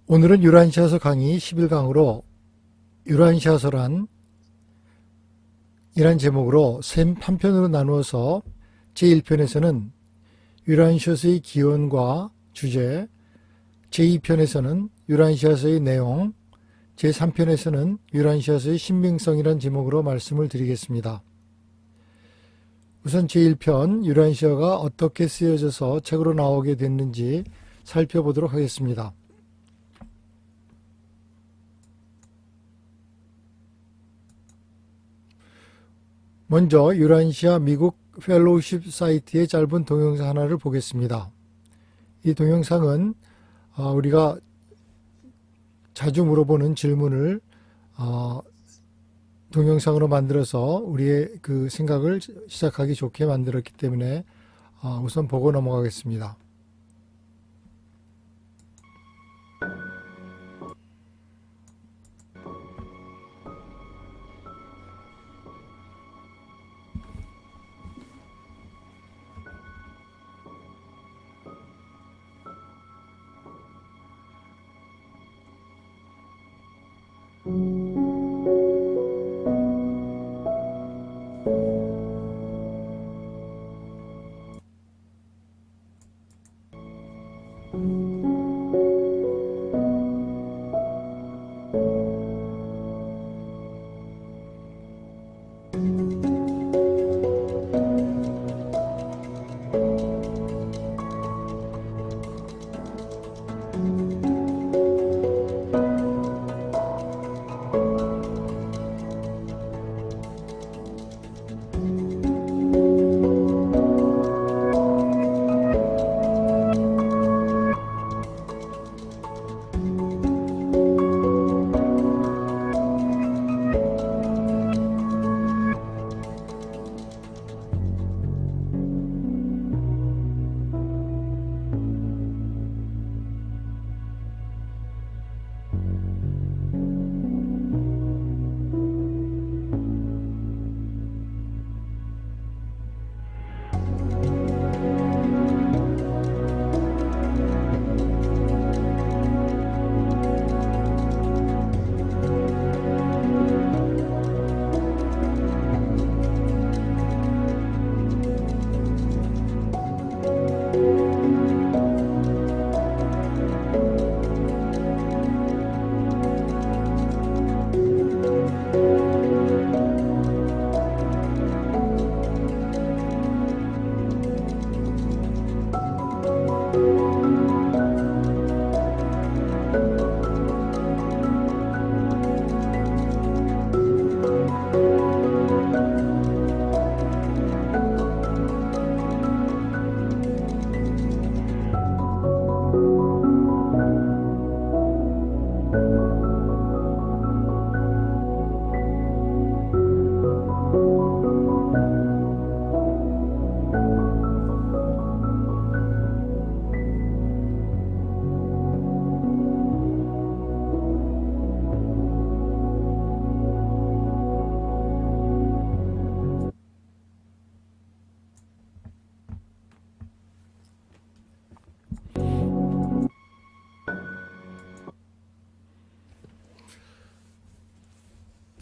오늘은 유란시아서 강의 11강으로 유란시아서란 이란 제목으로 한 편으로 나누어서 제1편에서는 유란시아서의 기원과 주제, 제2편에서는 유란시아서의 내용, 제3편에서는 유란시아서의 신빙성이란 제목으로 말씀을 드리겠습니다. 우선 제1편 유란시아가 어떻게 쓰여져서 책으로 나오게 됐는지 살펴보도록 하겠습니다. 먼저 유란시아 미국 펠로우십 사이트의 짧은 동영상 하나를 보겠습니다. 이 동영상은 우리가 자주 물어보는 질문을 동영상으로 만들어서 우리의 그 생각을 시작하기 좋게 만들었기 때문에 우선 보고 넘어가겠습니다.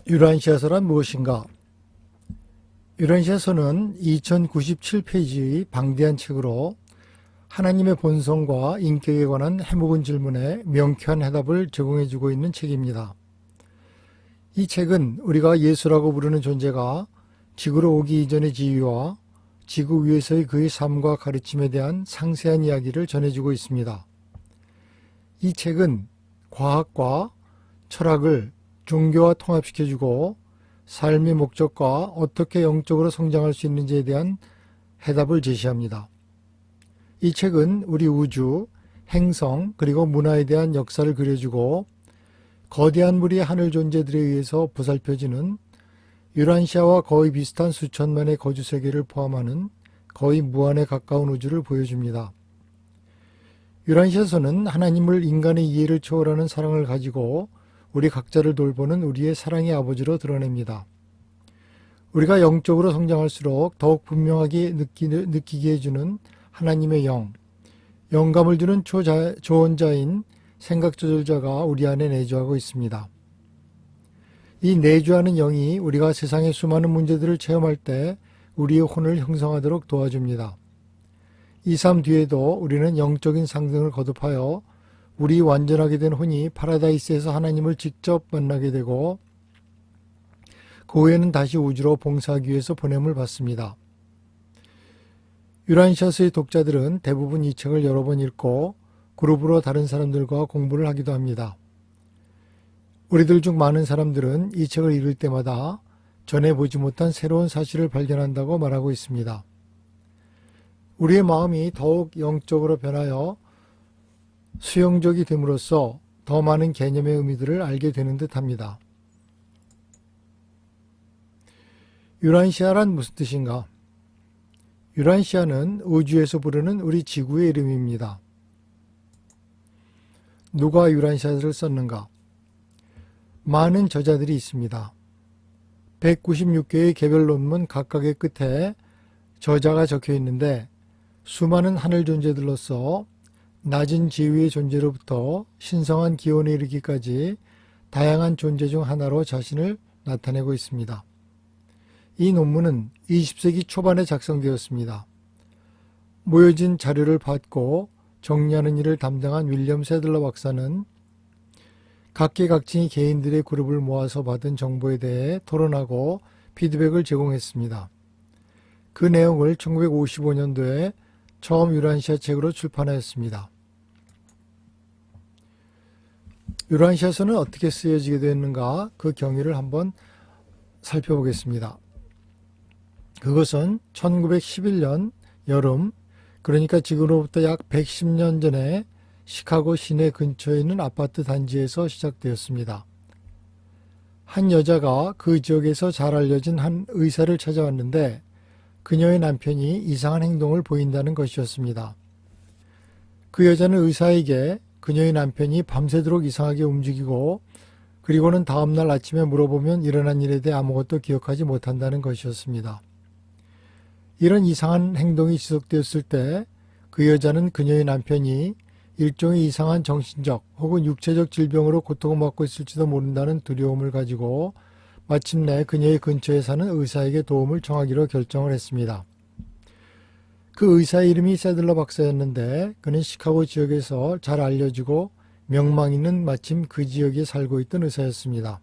유란시아서란 무엇인가? 유란시아서는 2097페이지의 방대한 책으로 하나님의 본성과 인격에 관한 해묵은 질문에 명쾌한 해답을 제공해주고 있는 책입니다. 이 책은 우리가 예수라고 부르는 존재가 지구로 오기 이전의 지위와 지구 위에서의 그의 삶과 가르침에 대한 상세한 이야기를 전해주고 있습니다. 이 책은 과학과 철학을 종교와 통합시켜주고 삶의 목적과 어떻게 영적으로 성장할 수 있는지에 대한 해답을 제시합니다. 이 책은 우리 우주, 행성 그리고 문화에 대한 역사를 그려주고 거대한 무리의 하늘 존재들에 의해서 보살펴지는 유란시아와 거의 비슷한 수천만의 거주 세계를 포함하는 거의 무한에 가까운 우주를 보여줍니다. 유란시아서는 하나님을 인간의 이해를 초월하는 사랑을 가지고 우리 각자를 돌보는 우리의 사랑의 아버지로 드러냅니다. 우리가 영적으로 성장할수록 더욱 분명하게 느끼게 해주는 하나님의 영감을 주는 조언자인 생각 조절자가 우리 안에 내주하고 있습니다. 이 내주하는 영이 우리가 세상의 수많은 문제들을 체험할 때 우리의 혼을 형성하도록 도와줍니다. 이 삶 뒤에도 우리는 영적인 상승을 거듭하여 우리 완전하게 된 혼이 파라다이스에서 하나님을 직접 만나게 되고 그 후에는 다시 우주로 봉사하기 위해서 보냄을 받습니다. 유란시아서의 독자들은 대부분 이 책을 여러 번 읽고 그룹으로 다른 사람들과 공부를 하기도 합니다. 우리들 중 많은 사람들은 이 책을 읽을 때마다 전에 보지 못한 새로운 사실을 발견한다고 말하고 있습니다. 우리의 마음이 더욱 영적으로 변하여 수용적이 됨으로써 더 많은 개념의 의미들을 알게 되는 듯합니다. 유란시아란 무슨 뜻인가? 유란시아는 우주에서 부르는 우리 지구의 이름입니다. 누가 유란시아를 썼는가? 많은 저자들이 있습니다. 196개의 개별 논문 각각의 끝에 저자가 적혀 있는데 수많은 하늘 존재들로서 낮은 지위의 존재로부터 신성한 기원에 이르기까지 다양한 존재 중 하나로 자신을 나타내고 있습니다. 이 논문은 20세기 초반에 작성되었습니다. 모여진 자료를 받고 정리하는 일을 담당한 윌리엄 세들러 박사는 각계각층의 개인들의 그룹을 모아서 받은 정보에 대해 토론하고 피드백을 제공했습니다. 그 내용을 1955년도에 처음 유란시아 책으로 출판하였습니다. 유란시아서는 어떻게 쓰여지게 되었는가 그 경위를 한번 살펴보겠습니다. 그것은 1911년 여름, 그러니까 지금으로부터 약 110년 전에 시카고 시내 근처에 있는 아파트 단지에서 시작되었습니다. 한 여자가 그 지역에서 잘 알려진 한 의사를 찾아왔는데 그녀의 남편이 이상한 행동을 보인다는 것이었습니다. 그 여자는 의사에게 그녀의 남편이 밤새도록 이상하게 움직이고 그리고는 다음날 아침에 물어보면 일어난 일에 대해 아무것도 기억하지 못한다는 것이었습니다. 이런 이상한 행동이 지속되었을 때 그 여자는 그녀의 남편이 일종의 이상한 정신적 혹은 육체적 질병으로 고통을 받고 있을지도 모른다는 두려움을 가지고 마침내 그녀의 근처에 사는 의사에게 도움을 청하기로 결정을 했습니다. 그 의사의 이름이 세들러 박사였는데 그는 시카고 지역에서 잘 알려지고 명망 있는 마침 그 지역에 살고 있던 의사였습니다.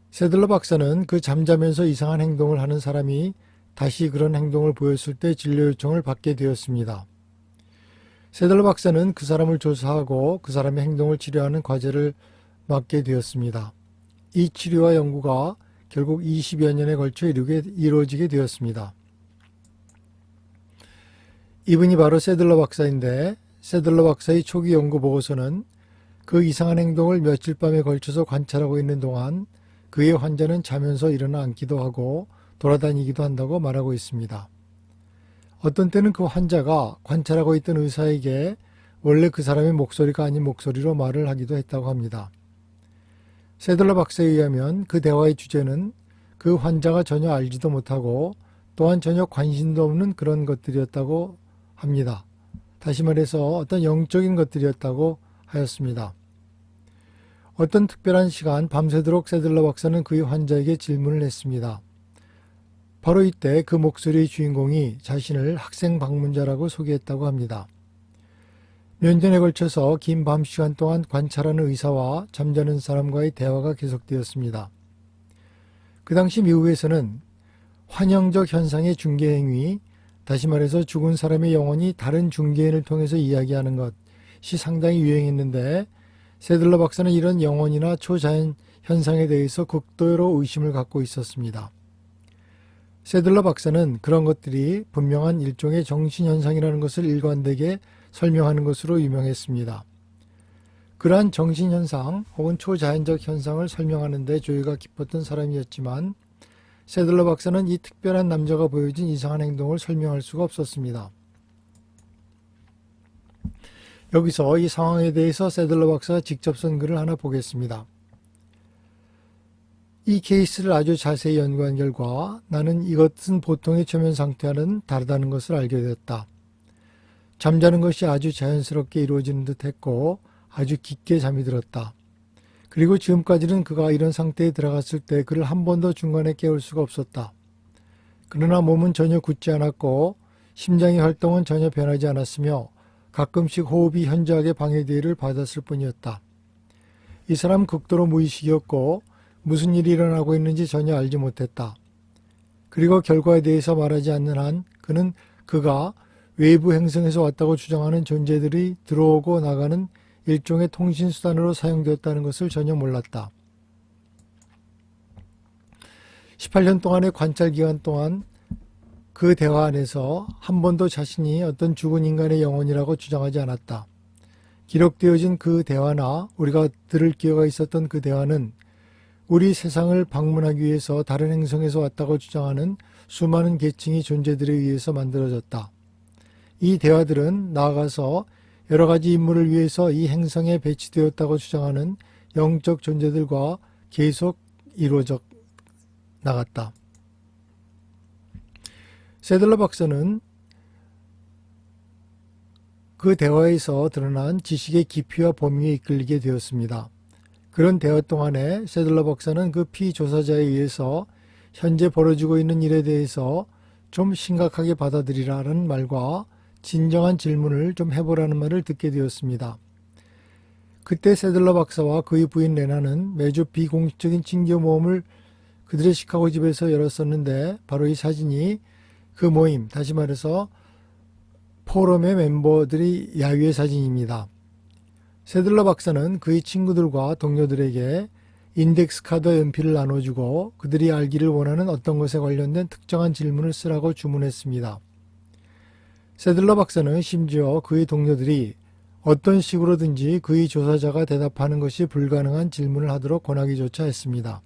세들러 박사는 그 잠자면서 이상한 행동을 하는 사람이 다시 그런 행동을 보였을 때 진료 요청을 받게 되었습니다. 세들러 박사는 그 사람을 조사하고 그 사람의 행동을 치료하는 과제를 맡게 되었습니다. 이 치료와 연구가 결국 20여 년에 걸쳐 이루어지게 되었습니다. 이분이 바로 세들러 박사인데 세들러 박사의 초기 연구 보고서는 그 이상한 행동을 며칠 밤에 걸쳐서 관찰하고 있는 동안 그의 환자는 자면서 일어나 앉기도 하고 돌아다니기도 한다고 말하고 있습니다. 어떤 때는 그 환자가 관찰하고 있던 의사에게 원래 그 사람의 목소리가 아닌 목소리로 말을 하기도 했다고 합니다. 세들러 박사에 의하면 그 대화의 주제는 그 환자가 전혀 알지도 못하고 또한 전혀 관심도 없는 그런 것들이었다고 합니다. 다시 말해서 어떤 영적인 것들이었다고 하였습니다. 어떤 특별한 시간 밤새도록 세들러 박사는 그의 환자에게 질문을 했습니다. 바로 이때 그 목소리의 주인공이 자신을 학생 방문자라고 소개했다고 합니다. 몇 년에 걸쳐서 긴 밤 시간 동안 관찰하는 의사와 잠자는 사람과의 대화가 계속되었습니다. 그 당시 미국에서는 환영적 현상의 중개행위, 다시 말해서 죽은 사람의 영혼이 다른 중개인을 통해서 이야기하는 것이 상당히 유행했는데 세들러 박사는 이런 영혼이나 초자연 현상에 대해서 극도로 의심을 갖고 있었습니다. 세들러 박사는 그런 것들이 분명한 일종의 정신현상이라는 것을 일관되게 설명하는 것으로 유명했습니다. 그러한 정신현상 혹은 초자연적 현상을 설명하는 데 조예가 깊었던 사람이었지만 세들러 박사는 이 특별한 남자가 보여준 이상한 행동을 설명할 수가 없었습니다. 여기서 이 상황에 대해서 세들러 박사가 직접 쓴 글을 하나 보겠습니다. 이 케이스를 아주 자세히 연구한 결과 나는 이것은 보통의 초면 상태와는 다르다는 것을 알게 되었다. 잠자는 것이 아주 자연스럽게 이루어지는 듯 했고 아주 깊게 잠이 들었다. 그리고 지금까지는 그가 이런 상태에 들어갔을 때 그를 한 번도 중간에 깨울 수가 없었다. 그러나 몸은 전혀 굳지 않았고 심장의 활동은 전혀 변하지 않았으며 가끔씩 호흡이 현저하게 방해되기를 받았을 뿐이었다. 이 사람 극도로 무의식이었고 무슨 일이 일어나고 있는지 전혀 알지 못했다. 그리고 결과에 대해서 말하지 않는 한 그는 그가 외부 행성에서 왔다고 주장하는 존재들이 들어오고 나가는 일종의 통신수단으로 사용되었다는 것을 전혀 몰랐다. 18년 동안의 관찰 기간 동안 그 대화 안에서 한 번도 자신이 어떤 죽은 인간의 영혼이라고 주장하지 않았다. 기록되어진 그 대화나 우리가 들을 기회가 있었던 그 대화는 우리 세상을 방문하기 위해서 다른 행성에서 왔다고 주장하는 수많은 계층의 존재들에 의해서 만들어졌다. 이 대화들은 나아가서 여러 가지 임무를 위해서 이 행성에 배치되었다고 주장하는 영적 존재들과 계속 이루어져 나갔다. 세들러 박사는 그 대화에서 드러난 지식의 깊이와 범위에 이끌리게 되었습니다. 그런 대화 동안에 세들러 박사는 그 피조사자에 의해서 현재 벌어지고 있는 일에 대해서 좀 심각하게 받아들이라는 말과 진정한 질문을 좀 해보라는 말을 듣게 되었습니다. 그때 세들러 박사와 그의 부인 레나는 매주 비공식적인 친교 모임을 그들의 시카고 집에서 열었었는데 바로 이 사진이 그 모임, 다시 말해서 포럼의 멤버들이 야유의 사진입니다. 세들러 박사는 그의 친구들과 동료들에게 인덱스 카드와 연필을 나눠주고 그들이 알기를 원하는 어떤 것에 관련된 특정한 질문을 쓰라고 주문했습니다. 세들러 박사는 심지어 그의 동료들이 어떤 식으로든지 그의 조사자가 대답하는 것이 불가능한 질문을 하도록 권하기조차 했습니다.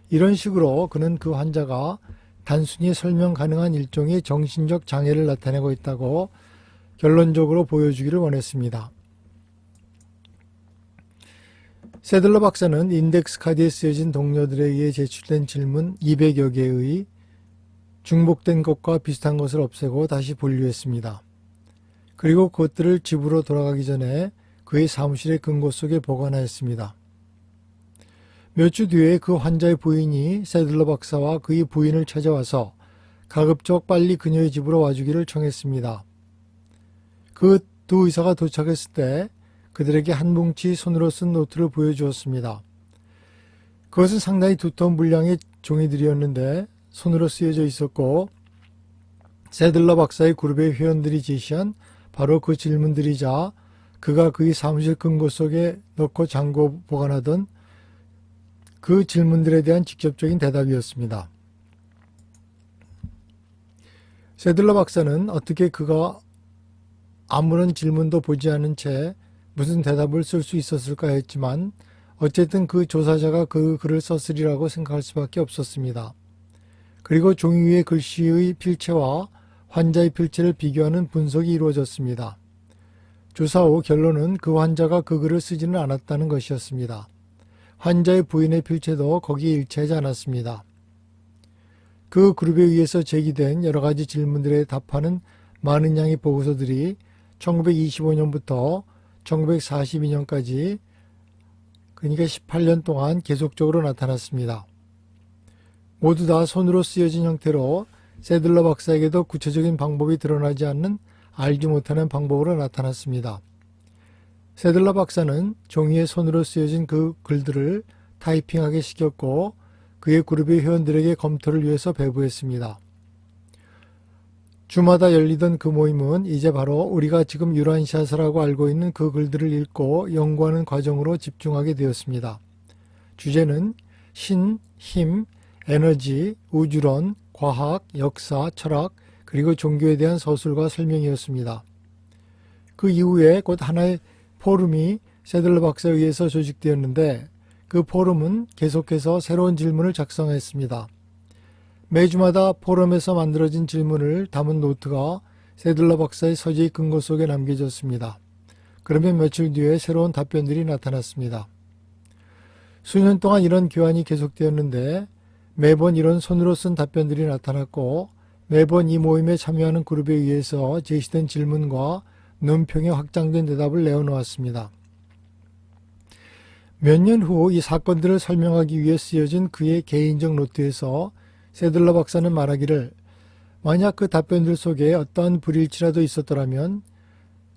이런 식으로 그는 그 환자가 단순히 설명 가능한 일종의 정신적 장애를 나타내고 있다고 결론적으로 보여주기를 원했습니다. 세들러 박사는 인덱스 카드에 쓰여진 동료들에 의해 제출된 질문 200여 개의 중복된 것과 비슷한 것을 없애고 다시 분류했습니다. 그리고 그것들을 집으로 돌아가기 전에 그의 사무실의 금고 속에 보관하였습니다. 몇 주 뒤에 그 환자의 부인이 세들러 박사와 그의 부인을 찾아와서 가급적 빨리 그녀의 집으로 와주기를 청했습니다. 그 두 의사가 도착했을 때 그들에게 한 뭉치 손으로 쓴 노트를 보여주었습니다. 그것은 상당히 두터운 분량의 종이들이었는데 손으로 쓰여져 있었고 세들러 박사의 그룹의 회원들이 제시한 바로 그 질문들이자 그가 그의 사무실 금고 속에 넣고 잠궈 보관하던 그 질문들에 대한 직접적인 대답이었습니다. 세들러 박사는 어떻게 그가 아무런 질문도 보지 않은 채 무슨 대답을 쓸 수 있었을까 했지만 어쨌든 그 조사자가 그 글을 썼으리라고 생각할 수밖에 없었습니다. 그리고 종이 위의 글씨의 필체와 환자의 필체를 비교하는 분석이 이루어졌습니다. 조사 후 결론은 그 환자가 그 글을 쓰지는 않았다는 것이었습니다. 환자의 부인의 필체도 거기에 일치하지 않았습니다. 그 그룹에 의해서 제기된 여러 가지 질문들에 답하는 많은 양의 보고서들이 1925년부터 1942년까지 그러니까 18년 동안 계속적으로 나타났습니다. 모두 다 손으로 쓰여진 형태로 세들러 박사에게도 구체적인 방법이 드러나지 않는 알지 못하는 방법으로 나타났습니다. 세들러 박사는 종이에 손으로 쓰여진 그 글들을 타이핑하게 시켰고 그의 그룹의 회원들에게 검토를 위해서 배부했습니다. 주마다 열리던 그 모임은 이제 바로 우리가 지금 유란시아서라고 알고 있는 그 글들을 읽고 연구하는 과정으로 집중하게 되었습니다. 주제는 신, 힘, 에너지, 우주론, 과학, 역사, 철학, 그리고 종교에 대한 서술과 설명이었습니다. 그 이후에 곧 하나의 포럼이 세들러 박사에 의해서 조직되었는데 그 포럼은 계속해서 새로운 질문을 작성했습니다. 매주마다 포럼에서 만들어진 질문을 담은 노트가 세들러 박사의 서재의 금고 속에 남겨졌습니다. 그러면 며칠 뒤에 새로운 답변들이 나타났습니다. 수년 동안 이런 교환이 계속되었는데 매번 이런 손으로 쓴 답변들이 나타났고 매번 이 모임에 참여하는 그룹에 의해서 제시된 질문과 논평에 확장된 대답을 내어놓았습니다. 몇 년 후 이 사건들을 설명하기 위해 쓰여진 그의 개인적 노트에서 세들러 박사는 말하기를 만약 그 답변들 속에 어떠한 불일치라도 있었더라면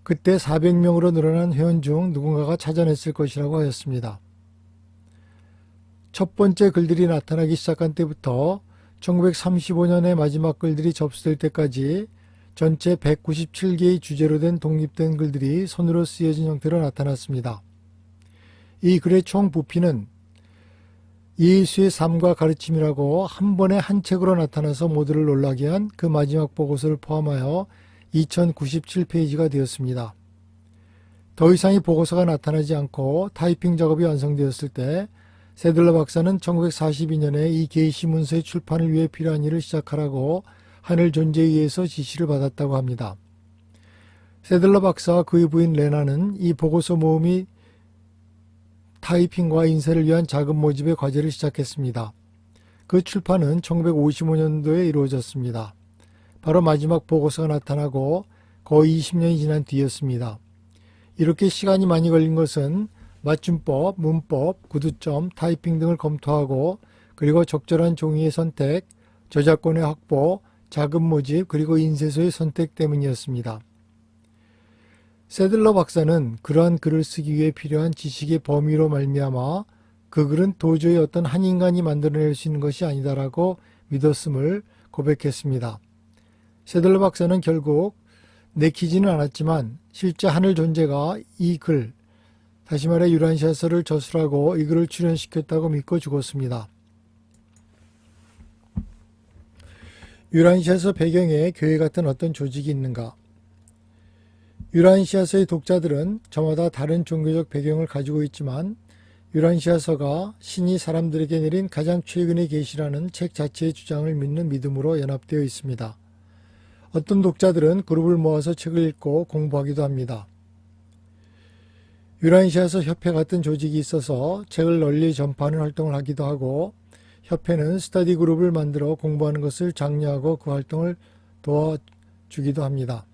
그때 400명으로 늘어난 회원 중 누군가가 찾아냈을 것이라고 하였습니다. 첫 번째 글들이 나타나기 시작한 때부터 1935년의 마지막 글들이 접수될 때까지 전체 197개의 주제로 된 독립된 글들이 손으로 쓰여진 형태로 나타났습니다. 이 글의 총 부피는 예수의 삶과 가르침이라고 한 번에 한 책으로 나타나서 모두를 놀라게 한 그 마지막 보고서를 포함하여 2097페이지가 되었습니다. 더 이상의 보고서가 나타나지 않고 타이핑 작업이 완성되었을 때 세들러 박사는 1942년에 이 게이시 문서의 출판을 위해 필요한 일을 시작하라고 하늘 존재에 의해서 지시를 받았다고 합니다. 세들러 박사와 그의 부인 레나는 이 보고서 모음이 타이핑과 인쇄를 위한 자금 모집의 과제를 시작했습니다. 그 출판은 1955년도에 이루어졌습니다. 바로 마지막 보고서가 나타나고 거의 20년이 지난 뒤였습니다. 이렇게 시간이 많이 걸린 것은 맞춤법, 문법, 구두점, 타이핑 등을 검토하고 그리고 적절한 종이의 선택, 저작권의 확보, 자금 모집 그리고 인쇄소의 선택 때문이었습니다. 세들러 박사는 그러한 글을 쓰기 위해 필요한 지식의 범위로 말미암아 그 글은 도저히 어떤 한 인간이 만들어낼 수 있는 것이 아니다라고 믿었음을 고백했습니다. 세들러 박사는 결국 내키지는 않았지만 실제 하늘 존재가 이 글, 다시 말해 유란시아서를 저술하고 이 글을 출연시켰다고 믿고 죽었습니다. 유란시아서 배경에 교회 같은 어떤 조직이 있는가? 유란시아서의 독자들은 저마다 다른 종교적 배경을 가지고 있지만 유란시아서가 신이 사람들에게 내린 가장 최근의 계시라는 책 자체의 주장을 믿는 믿음으로 연합되어 있습니다. 어떤 독자들은 그룹을 모아서 책을 읽고 공부하기도 합니다. 유란시아서 협회 같은 조직이 있어서 책을 널리 전파하는 활동을 하기도 하고 협회는 스터디 그룹을 만들어 공부하는 것을 장려하고 그 활동을 도와주기도 합니다.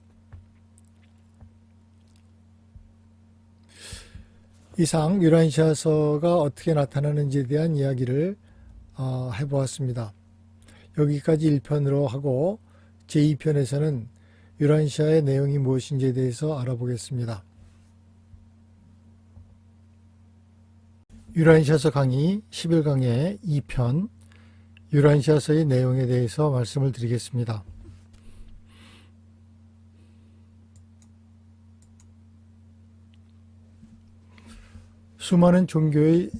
이상 유란시아서가 어떻게 나타나는지에 대한 이야기를 해보았습니다. 여기까지 1편으로 하고 제2편에서는 유란시아의 내용이 무엇인지에 대해서 알아보겠습니다. 유란시아서 강의 11강의 2편 유란시아서의 내용에 대해서 말씀을 드리겠습니다. 수많은 종교의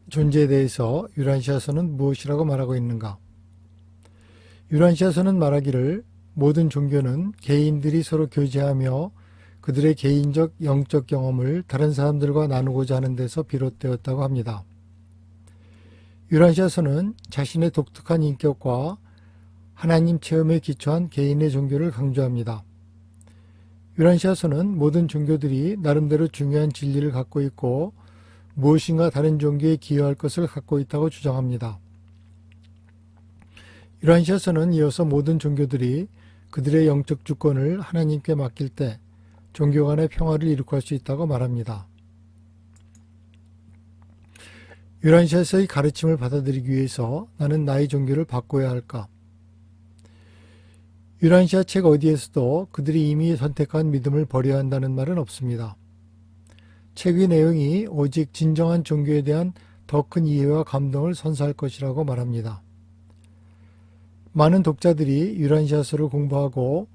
존재에 대해서 유란시아서는 무엇이라고 말하고 있는가? 유란시아서는 말하기를 모든 종교는 개인들이 서로 교제하며 그들의 개인적 영적 경험을 다른 사람들과 나누고자 하는 데서 비롯되었다고 합니다. 유란시아서는 자신의 독특한 인격과 하나님 체험에 기초한 개인의 종교를 강조합니다. 유란시아서는 모든 종교들이 나름대로 중요한 진리를 갖고 있고 무엇인가 다른 종교에 기여할 것을 갖고 있다고 주장합니다. 유란시아서는 이어서 모든 종교들이 그들의 영적 주권을 하나님께 맡길 때 종교 간의 평화를 이룩할 수 있다고 말합니다. 유란시아서의 가르침을 받아들이기 위해서 나는 나의 종교를 바꿔야 할까? 유란시아 책 어디에서도 그들이 이미 선택한 믿음을 버려야 한다는 말은 없습니다. 책의 내용이 오직 진정한 종교에 대한 더 큰 이해와 감동을 선사할 것이라고 말합니다. 많은 독자들이 유란시아서를 공부하고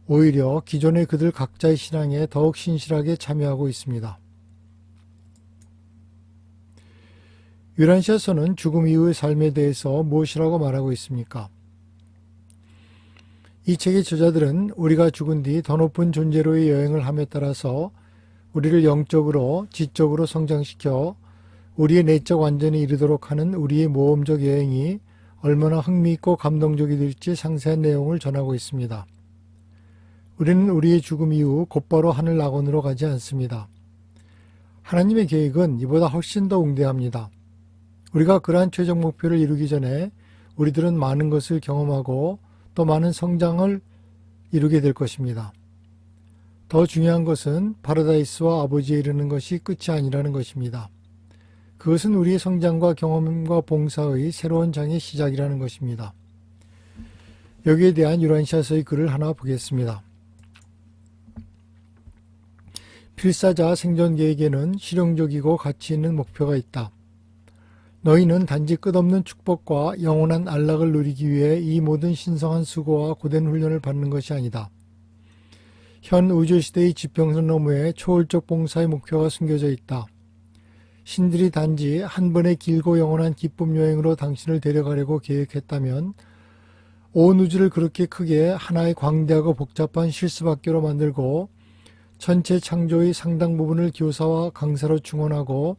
오히려 기존의 그들 각자의 신앙에 더욱 신실하게 참여하고 있습니다. 유란시아서는 죽음 이후의 삶에 대해서 무엇이라고 말하고 있습니까? 이 책의 저자들은 우리가 죽은 뒤 더 높은 존재로의 여행을 함에 따라서 우리를 영적으로, 지적으로 성장시켜 우리의 내적 완전히 이르도록 하는 우리의 모험적 여행이 얼마나 흥미있고 감동적이 될지 상세한 내용을 전하고 있습니다. 우리는 우리의 죽음 이후 곧바로 하늘 낙원으로 가지 않습니다. 하나님의 계획은 이보다 훨씬 더 웅대합니다. 우리가 그러한 최종 목표를 이루기 전에 우리들은 많은 것을 경험하고 또 많은 성장을 이루게 될 것입니다. 더 중요한 것은 파라다이스와 아버지에 이르는 것이 끝이 아니라는 것입니다. 그것은 우리의 성장과 경험과 봉사의 새로운 장의 시작이라는 것입니다. 여기에 대한 유란시아서의 글을 하나 보겠습니다. 필사자 생존계에게는 실용적이고 가치 있는 목표가 있다. 너희는 단지 끝없는 축복과 영원한 안락을 누리기 위해 이 모든 신성한 수고와 고된 훈련을 받는 것이 아니다. 현 우주시대의 지평선 너머에 초월적 봉사의 목표가 숨겨져 있다. 신들이 단지 한 번의 길고 영원한 기쁨 여행으로 당신을 데려가려고 계획했다면 온 우주를 그렇게 크게 하나의 광대하고 복잡한 실습학교로 만들고 전체 창조의 상당 부분을 교사와 강사로 충원하고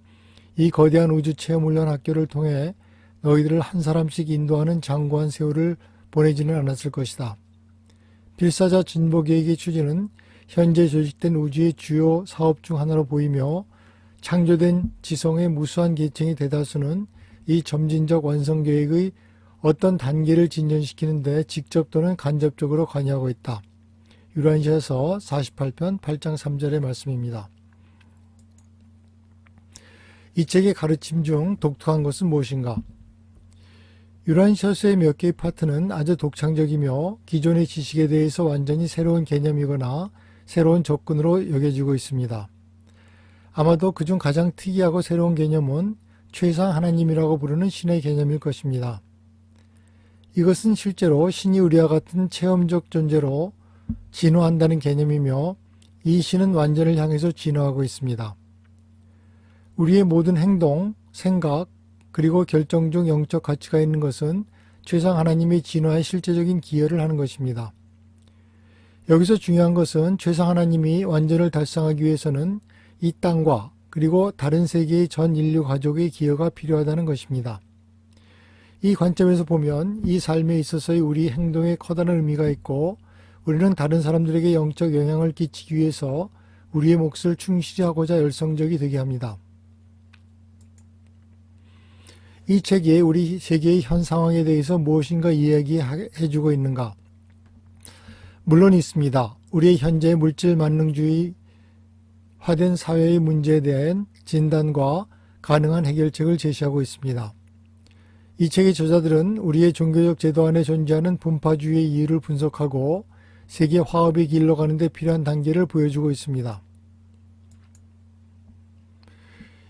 이 거대한 우주체험훈련 학교를 통해 너희들을 한 사람씩 인도하는 장구한 세월을 보내지는 않았을 것이다. 필사자 진보계획의 추진은 현재 조직된 우주의 주요 사업 중 하나로 보이며 창조된 지성의 무수한 계층의 대다수는 이 점진적 완성계획의 어떤 단계를 진전시키는 데 직접 또는 간접적으로 관여하고 있다. 유란시아서 48편 8장 3절의 말씀입니다. 이 책의 가르침 중 독특한 것은 무엇인가? 유란시아서의 몇 개의 파트는 아주 독창적이며 기존의 지식에 대해서 완전히 새로운 개념이거나 새로운 접근으로 여겨지고 있습니다. 아마도 그중 가장 특이하고 새로운 개념은 최상 하나님이라고 부르는 신의 개념일 것입니다. 이것은 실제로 신이 우리와 같은 체험적 존재로 진화한다는 개념이며 이 신은 완전을 향해서 진화하고 있습니다. 우리의 모든 행동, 생각, 그리고 결정 중 영적 가치가 있는 것은 최상 하나님의 진화에 실제적인 기여를 하는 것입니다. 여기서 중요한 것은 최상 하나님이 완전을 달성하기 위해서는 이 땅과 그리고 다른 세계의 전 인류 가족의 기여가 필요하다는 것입니다. 이 관점에서 보면 이 삶에 있어서의 우리 행동에 커다란 의미가 있고 우리는 다른 사람들에게 영적 영향을 끼치기 위해서 우리의 몫을 충실히 하고자 열성적이 되게 합니다. 이 책이 우리 세계의 현 상황에 대해서 무엇인가 이야기해주고 있는가? 물론 있습니다. 우리의 현재 물질 만능주의화된 사회의 문제에 대한 진단과 가능한 해결책을 제시하고 있습니다. 이 책의 저자들은 우리의 종교적 제도 안에 존재하는 분파주의의 이유를 분석하고 세계 화합의 길로 가는 데 필요한 단계를 보여주고 있습니다.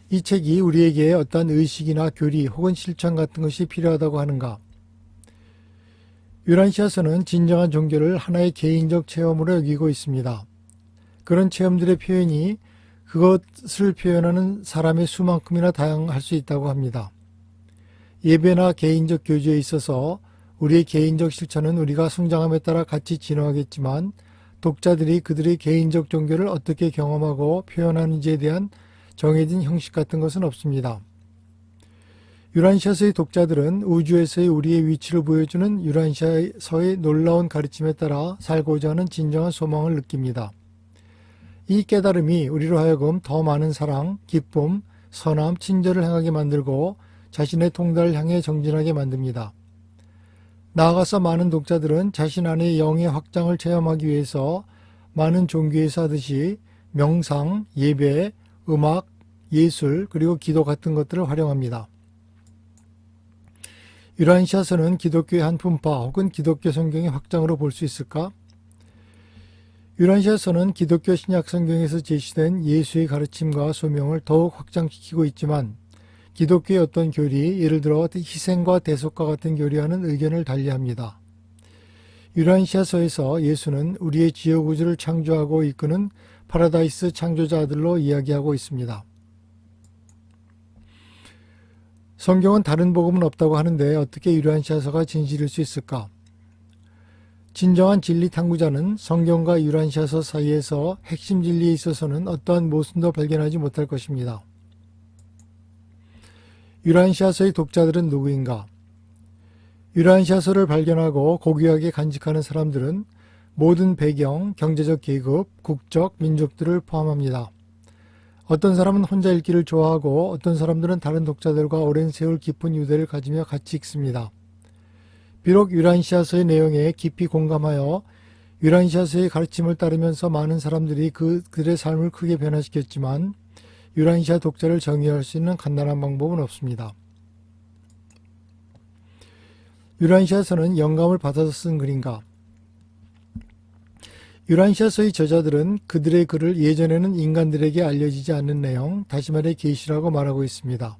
이 책이 우리에게 어떤 의식이나 교리 혹은 실천 같은 것이 필요하다고 하는가? 유란시아서는 진정한 종교를 하나의 개인적 체험으로 여기고 있습니다. 그런 체험들의 표현이 그것을 표현하는 사람의 수만큼이나 다양할 수 있다고 합니다. 예배나 개인적 교제에 있어서 우리의 개인적 실천은 우리가 성장함에 따라 같이 진화하겠지만 독자들이 그들의 개인적 종교를 어떻게 경험하고 표현하는지에 대한 정해진 형식 같은 것은 없습니다. 유란시아서의 독자들은 우주에서의 우리의 위치를 보여주는 유란시아서의 놀라운 가르침에 따라 살고자 하는 진정한 소망을 느낍니다. 이 깨달음이 우리로 하여금 더 많은 사랑, 기쁨, 선함, 친절을 행하게 만들고 자신의 통달을 향해 정진하게 만듭니다. 나아가서 많은 독자들은 자신 안의 영의 확장을 체험하기 위해서 많은 종교에서 하듯이 명상, 예배, 음악, 예술, 그리고 기도 같은 것들을 활용합니다. 유란시아서는 기독교의 한 분파 혹은 기독교 성경의 확장으로 볼 수 있을까? 유란시아서는 기독교 신약 성경에서 제시된 예수의 가르침과 소명을 더욱 확장시키고 있지만 기독교의 어떤 교리, 예를 들어 희생과 대속과 같은 교리와는 의견을 달리합니다. 유란시아서에서 예수는 우리의 지옥우주를 창조하고 이끄는 파라다이스 창조자 아들로 이야기하고 있습니다. 성경은 다른 복음은 없다고 하는데 어떻게 유란시아서가 진실일 수 있을까? 진정한 진리 탐구자는 성경과 유란시아서 사이에서 핵심 진리에 있어서는 어떠한 모순도 발견하지 못할 것입니다. 유란시아서의 독자들은 누구인가? 유란시아서를 발견하고 고귀하게 간직하는 사람들은 모든 배경, 경제적 계급, 국적, 민족들을 포함합니다. 어떤 사람은 혼자 읽기를 좋아하고 어떤 사람들은 다른 독자들과 오랜 세월 깊은 유대를 가지며 같이 읽습니다. 비록 유란시아서의 내용에 깊이 공감하여 유란시아서의 가르침을 따르면서 많은 사람들이 그들의 삶을 크게 변화시켰지만 유란시아 독자를 정의할 수 있는 간단한 방법은 없습니다. 유란시아서는 영감을 받아서 쓴 글인가? 유란시아서의 저자들은 그들의 글을 예전에는 인간들에게 알려지지 않는 내용, 다시 말해 계시라고 말하고 있습니다.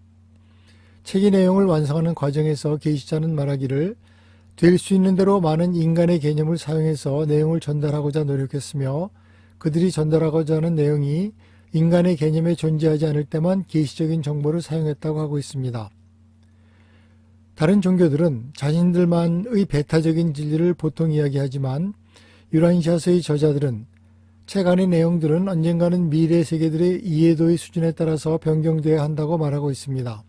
책의 내용을 완성하는 과정에서 계시자는 말하기를 될 수 있는 대로 많은 인간의 개념을 사용해서 내용을 전달하고자 노력했으며 그들이 전달하고자 하는 내용이 인간의 개념에 존재하지 않을 때만 계시적인 정보를 사용했다고 하고 있습니다. 다른 종교들은 자신들만의 배타적인 진리를 보통 이야기하지만 유란시아서의 저자들은 책 안의 내용들은 언젠가는 미래 세계들의 이해도의 수준에 따라서 변경되어야 한다고 말하고 있습니다.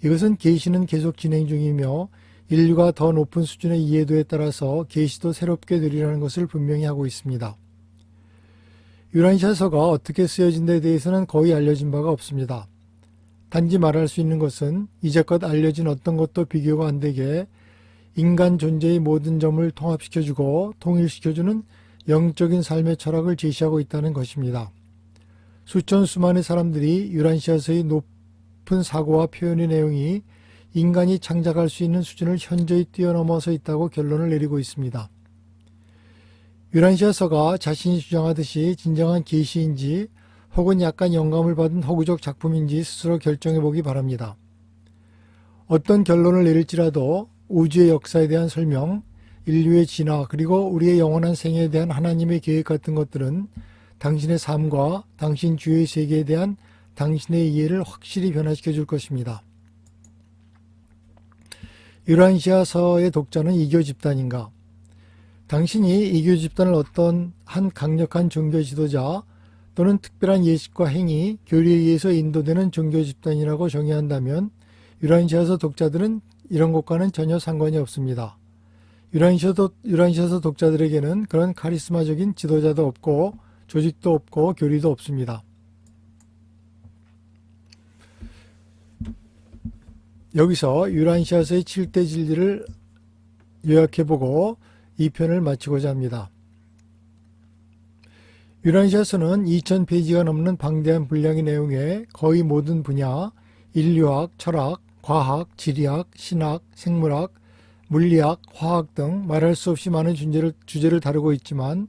이것은 계시는 계속 진행 중이며 인류가 더 높은 수준의 이해도에 따라서 계시도 새롭게 누리라는 것을 분명히 하고 있습니다. 유란시아서가 어떻게 쓰여진 데 대해서는 거의 알려진 바가 없습니다. 단지 말할 수 있는 것은 이제껏 알려진 어떤 것도 비교가 안 되게 인간 존재의 모든 점을 통합시켜주고 통일시켜주는 영적인 삶의 철학을 제시하고 있다는 것입니다. 수천 수만의 사람들이 유란시아서의 높은 사고와 표현의 내용이 인간이 창작할 수 있는 수준을 현저히 뛰어넘어서 있다고 결론을 내리고 있습니다. 유란시아서가 자신이 주장하듯이 진정한 계시인지 혹은 약간 영감을 받은 허구적 작품인지 스스로 결정해 보기 바랍니다. 어떤 결론을 내릴지라도 우주의 역사에 대한 설명, 인류의 진화, 그리고 우리의 영원한 생애에 대한 하나님의 계획 같은 것들은 당신의 삶과 당신 주위의 세계에 대한 당신의 이해를 확실히 변화시켜 줄 것입니다. 유란시아서의 독자는 이교 집단인가? 당신이 이교 집단을 어떤 한 강력한 종교 지도자 또는 특별한 예식과 행위, 교리에 의해서 인도되는 종교 집단이라고 정의한다면 유란시아서 독자들은 이런 것과는 전혀 상관이 없습니다. 유란시아서 독자들에게는 그런 카리스마적인 지도자도 없고 조직도 없고 교리도 없습니다. 여기서 유란시아서의 7대 진리를 요약해보고 이 편을 마치고자 합니다. 유란시아서는 2000페이지가 넘는 방대한 분량의 내용에 거의 모든 분야, 인류학, 철학, 과학, 지리학, 신학, 생물학, 물리학, 화학 등 말할 수 없이 많은 주제를 다루고 있지만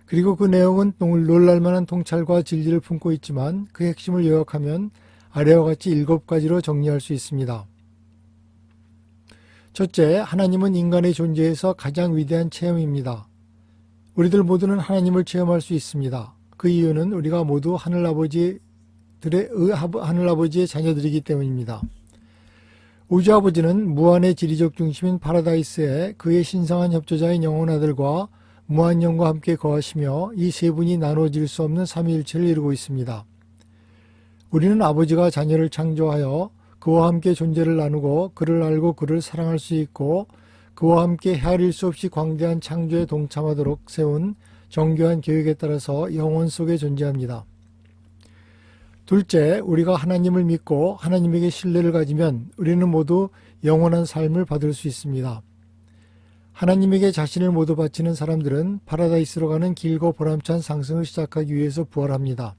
그리고 그 내용은 놀랄만한 통찰과 진리를 품고 있지만 그 핵심을 요약하면 아래와 같이 7가지로 정리할 수 있습니다. 첫째, 하나님은 인간의 존재에서 가장 위대한 체험입니다. 우리들 모두는 하나님을 체험할 수 있습니다. 그 이유는 우리가 모두 하늘아버지의 자녀들이기 때문입니다. 우주아버지는 무한의 지리적 중심인 파라다이스에 그의 신성한 협조자인 영혼 아들과 무한영과 함께 거하시며 이 세 분이 나눠질 수 없는 삼위일체를 이루고 있습니다. 우리는 아버지가 자녀를 창조하여 그와 함께 존재를 나누고 그를 알고 그를 사랑할 수 있고 그와 함께 헤아릴 수 없이 광대한 창조에 동참하도록 세운 정교한 계획에 따라서 영원 속에 존재합니다. 둘째, 우리가 하나님을 믿고 하나님에게 신뢰를 가지면 우리는 모두 영원한 삶을 받을 수 있습니다. 하나님에게 자신을 모두 바치는 사람들은 파라다이스로 가는 길고 보람찬 상승을 시작하기 위해서 부활합니다.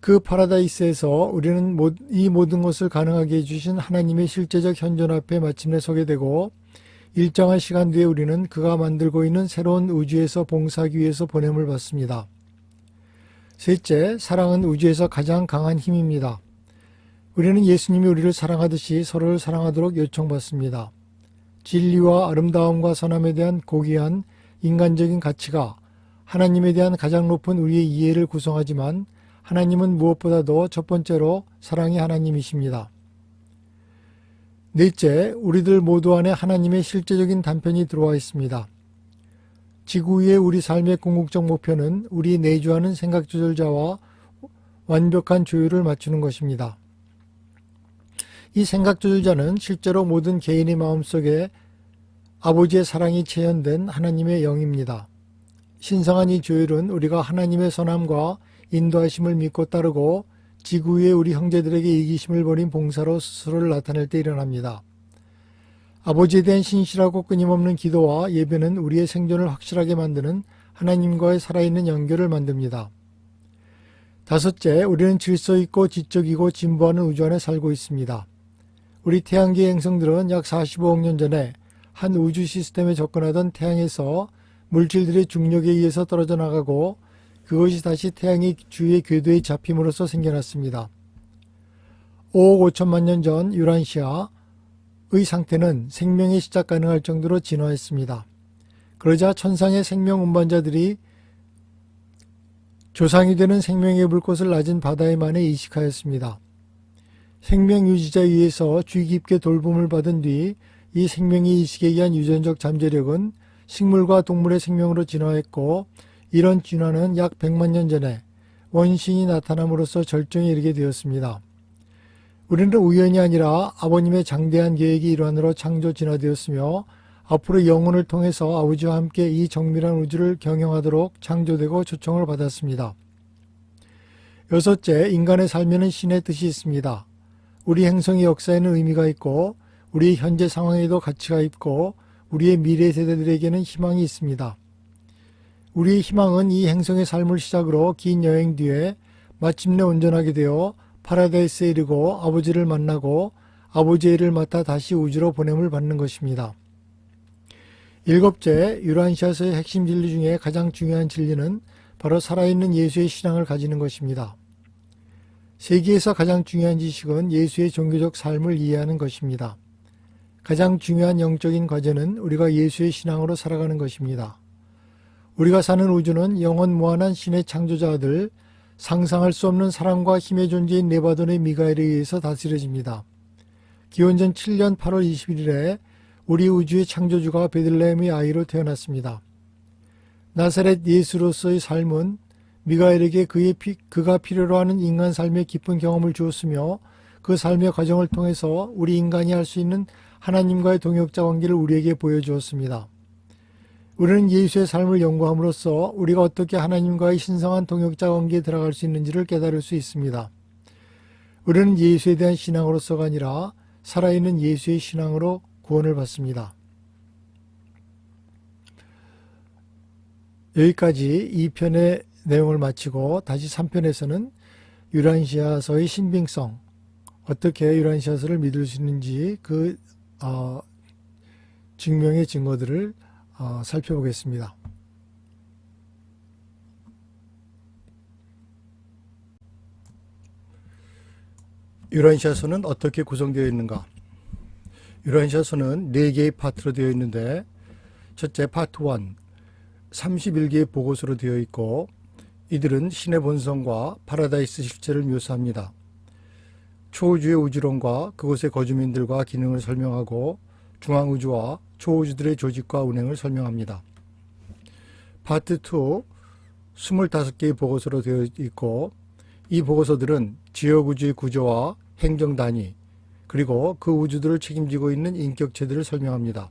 그 파라다이스에서 우리는 이 모든 것을 가능하게 해주신 하나님의 실제적 현존 앞에 마침내 서게 되고 일정한 시간 뒤에 우리는 그가 만들고 있는 새로운 우주에서 봉사하기 위해서 보냄을 받습니다. 셋째, 사랑은 우주에서 가장 강한 힘입니다. 우리는 예수님이 우리를 사랑하듯이 서로를 사랑하도록 요청받습니다. 진리와 아름다움과 선함에 대한 고귀한 인간적인 가치가 하나님에 대한 가장 높은 우리의 이해를 구성하지만 하나님은 무엇보다도 첫 번째로 사랑이 하나님이십니다. 넷째, 우리들 모두 안에 하나님의 실제적인 단편이 들어와 있습니다. 지구 위의 우리 삶의 궁극적 목표는 우리 내주하는 생각조절자와 완벽한 조율을 맞추는 것입니다. 이 생각조절자는 실제로 모든 개인의 마음속에 아버지의 사랑이 체현된 하나님의 영입니다. 신성한 이 조율은 우리가 하나님의 선함과 인도하심을 믿고 따르고 지구 위의 우리 형제들에게 이기심을 버린 봉사로 스스로를 나타낼 때 일어납니다. 아버지에 대한 신실하고 끊임없는 기도와 예배는 우리의 생존을 확실하게 만드는 하나님과의 살아있는 연결을 만듭니다. 다섯째, 우리는 질서 있고 지적이고 진보하는 우주 안에 살고 있습니다. 우리 태양계 행성들은 약 45억 년 전에 한 우주 시스템에 접근하던 태양에서 물질들의 중력에 의해서 떨어져 나가고 그것이 다시 태양의 주위의 궤도에 잡힘으로써 생겨났습니다. 5억 5천만 년 전 유란시아의 상태는 생명의 시작 가능할 정도로 진화했습니다. 그러자 천상의 생명 운반자들이 조상이 되는 생명의 불꽃을 낮은 바다의 만에 이식하였습니다. 생명 유지자에 의해서 주의 깊게 돌봄을 받은 뒤 이 생명의 이식에 의한 유전적 잠재력은 식물과 동물의 생명으로 진화했고, 이런 진화는 약 100만 년 전에 원신이 나타남으로써 절정에 이르게 되었습니다. 우리는 우연이 아니라 아버님의 장대한 계획의 일환으로 창조 진화되었으며 앞으로 영혼을 통해서 아버지와 함께 이 정밀한 우주를 경영하도록 창조되고 초청을 받았습니다. 여섯째, 인간의 삶에는 신의 뜻이 있습니다. 우리 행성의 역사에는 의미가 있고 우리의 현재 상황에도 가치가 있고 우리의 미래 세대들에게는 희망이 있습니다. 우리의 희망은 이 행성의 삶을 시작으로 긴 여행 뒤에 마침내 온전하게 되어 파라다이스에 이르고 아버지를 만나고 아버지의 일을 맡아 다시 우주로 보냄을 받는 것입니다. 일곱째, 유란시아서의 핵심 진리 중에 가장 중요한 진리는 바로 살아있는 예수의 신앙을 가지는 것입니다. 세계에서 가장 중요한 지식은 예수의 종교적 삶을 이해하는 것입니다. 가장 중요한 영적인 과제는 우리가 예수의 신앙으로 살아가는 것입니다. 우리가 사는 우주는 영원 무한한 신의 창조자 아들, 상상할 수 없는 사랑과 힘의 존재인 네바돈의 미가엘에 의해서 다스려집니다. 기원전 7년 8월 21일에 우리 우주의 창조주가 베들레헴의 아이로 태어났습니다. 나사렛 예수로서의 삶은 미가엘에게 그가 필요로 하는 인간 삶의 깊은 경험을 주었으며 그 삶의 과정을 통해서 우리 인간이 할 수 있는 하나님과의 동역자 관계를 우리에게 보여주었습니다. 우리는 예수의 삶을 연구함으로써 우리가 어떻게 하나님과의 신성한 동역자 관계에 들어갈 수 있는지를 깨달을 수 있습니다. 우리는 예수에 대한 신앙으로서가 아니라 살아있는 예수의 신앙으로 구원을 받습니다. 여기까지 2편의 내용을 마치고 다시 3편에서는 유란시아서의 신빙성, 어떻게 유란시아서를 믿을 수 있는지 그 증명의 증거들을 살펴보겠습니다. 유란시아서는 어떻게 구성되어 있는가? 유란시아서는 4개의 파트로 되어 있는데, 첫째 파트 1, 31개의 보고서로 되어 있고 이들은 신의 본성과 파라다이스 실체를 묘사합니다. 초우주의 우주론과 그곳의 거주민들과 기능을 설명하고 중앙우주와 초우주들의 조직과 운행을 설명합니다. 파트 2, 25개의 보고서로 되어 있고 이 보고서들은 지역우주의 구조와 행정단위, 그리고 그 우주들을 책임지고 있는 인격체들을 설명합니다.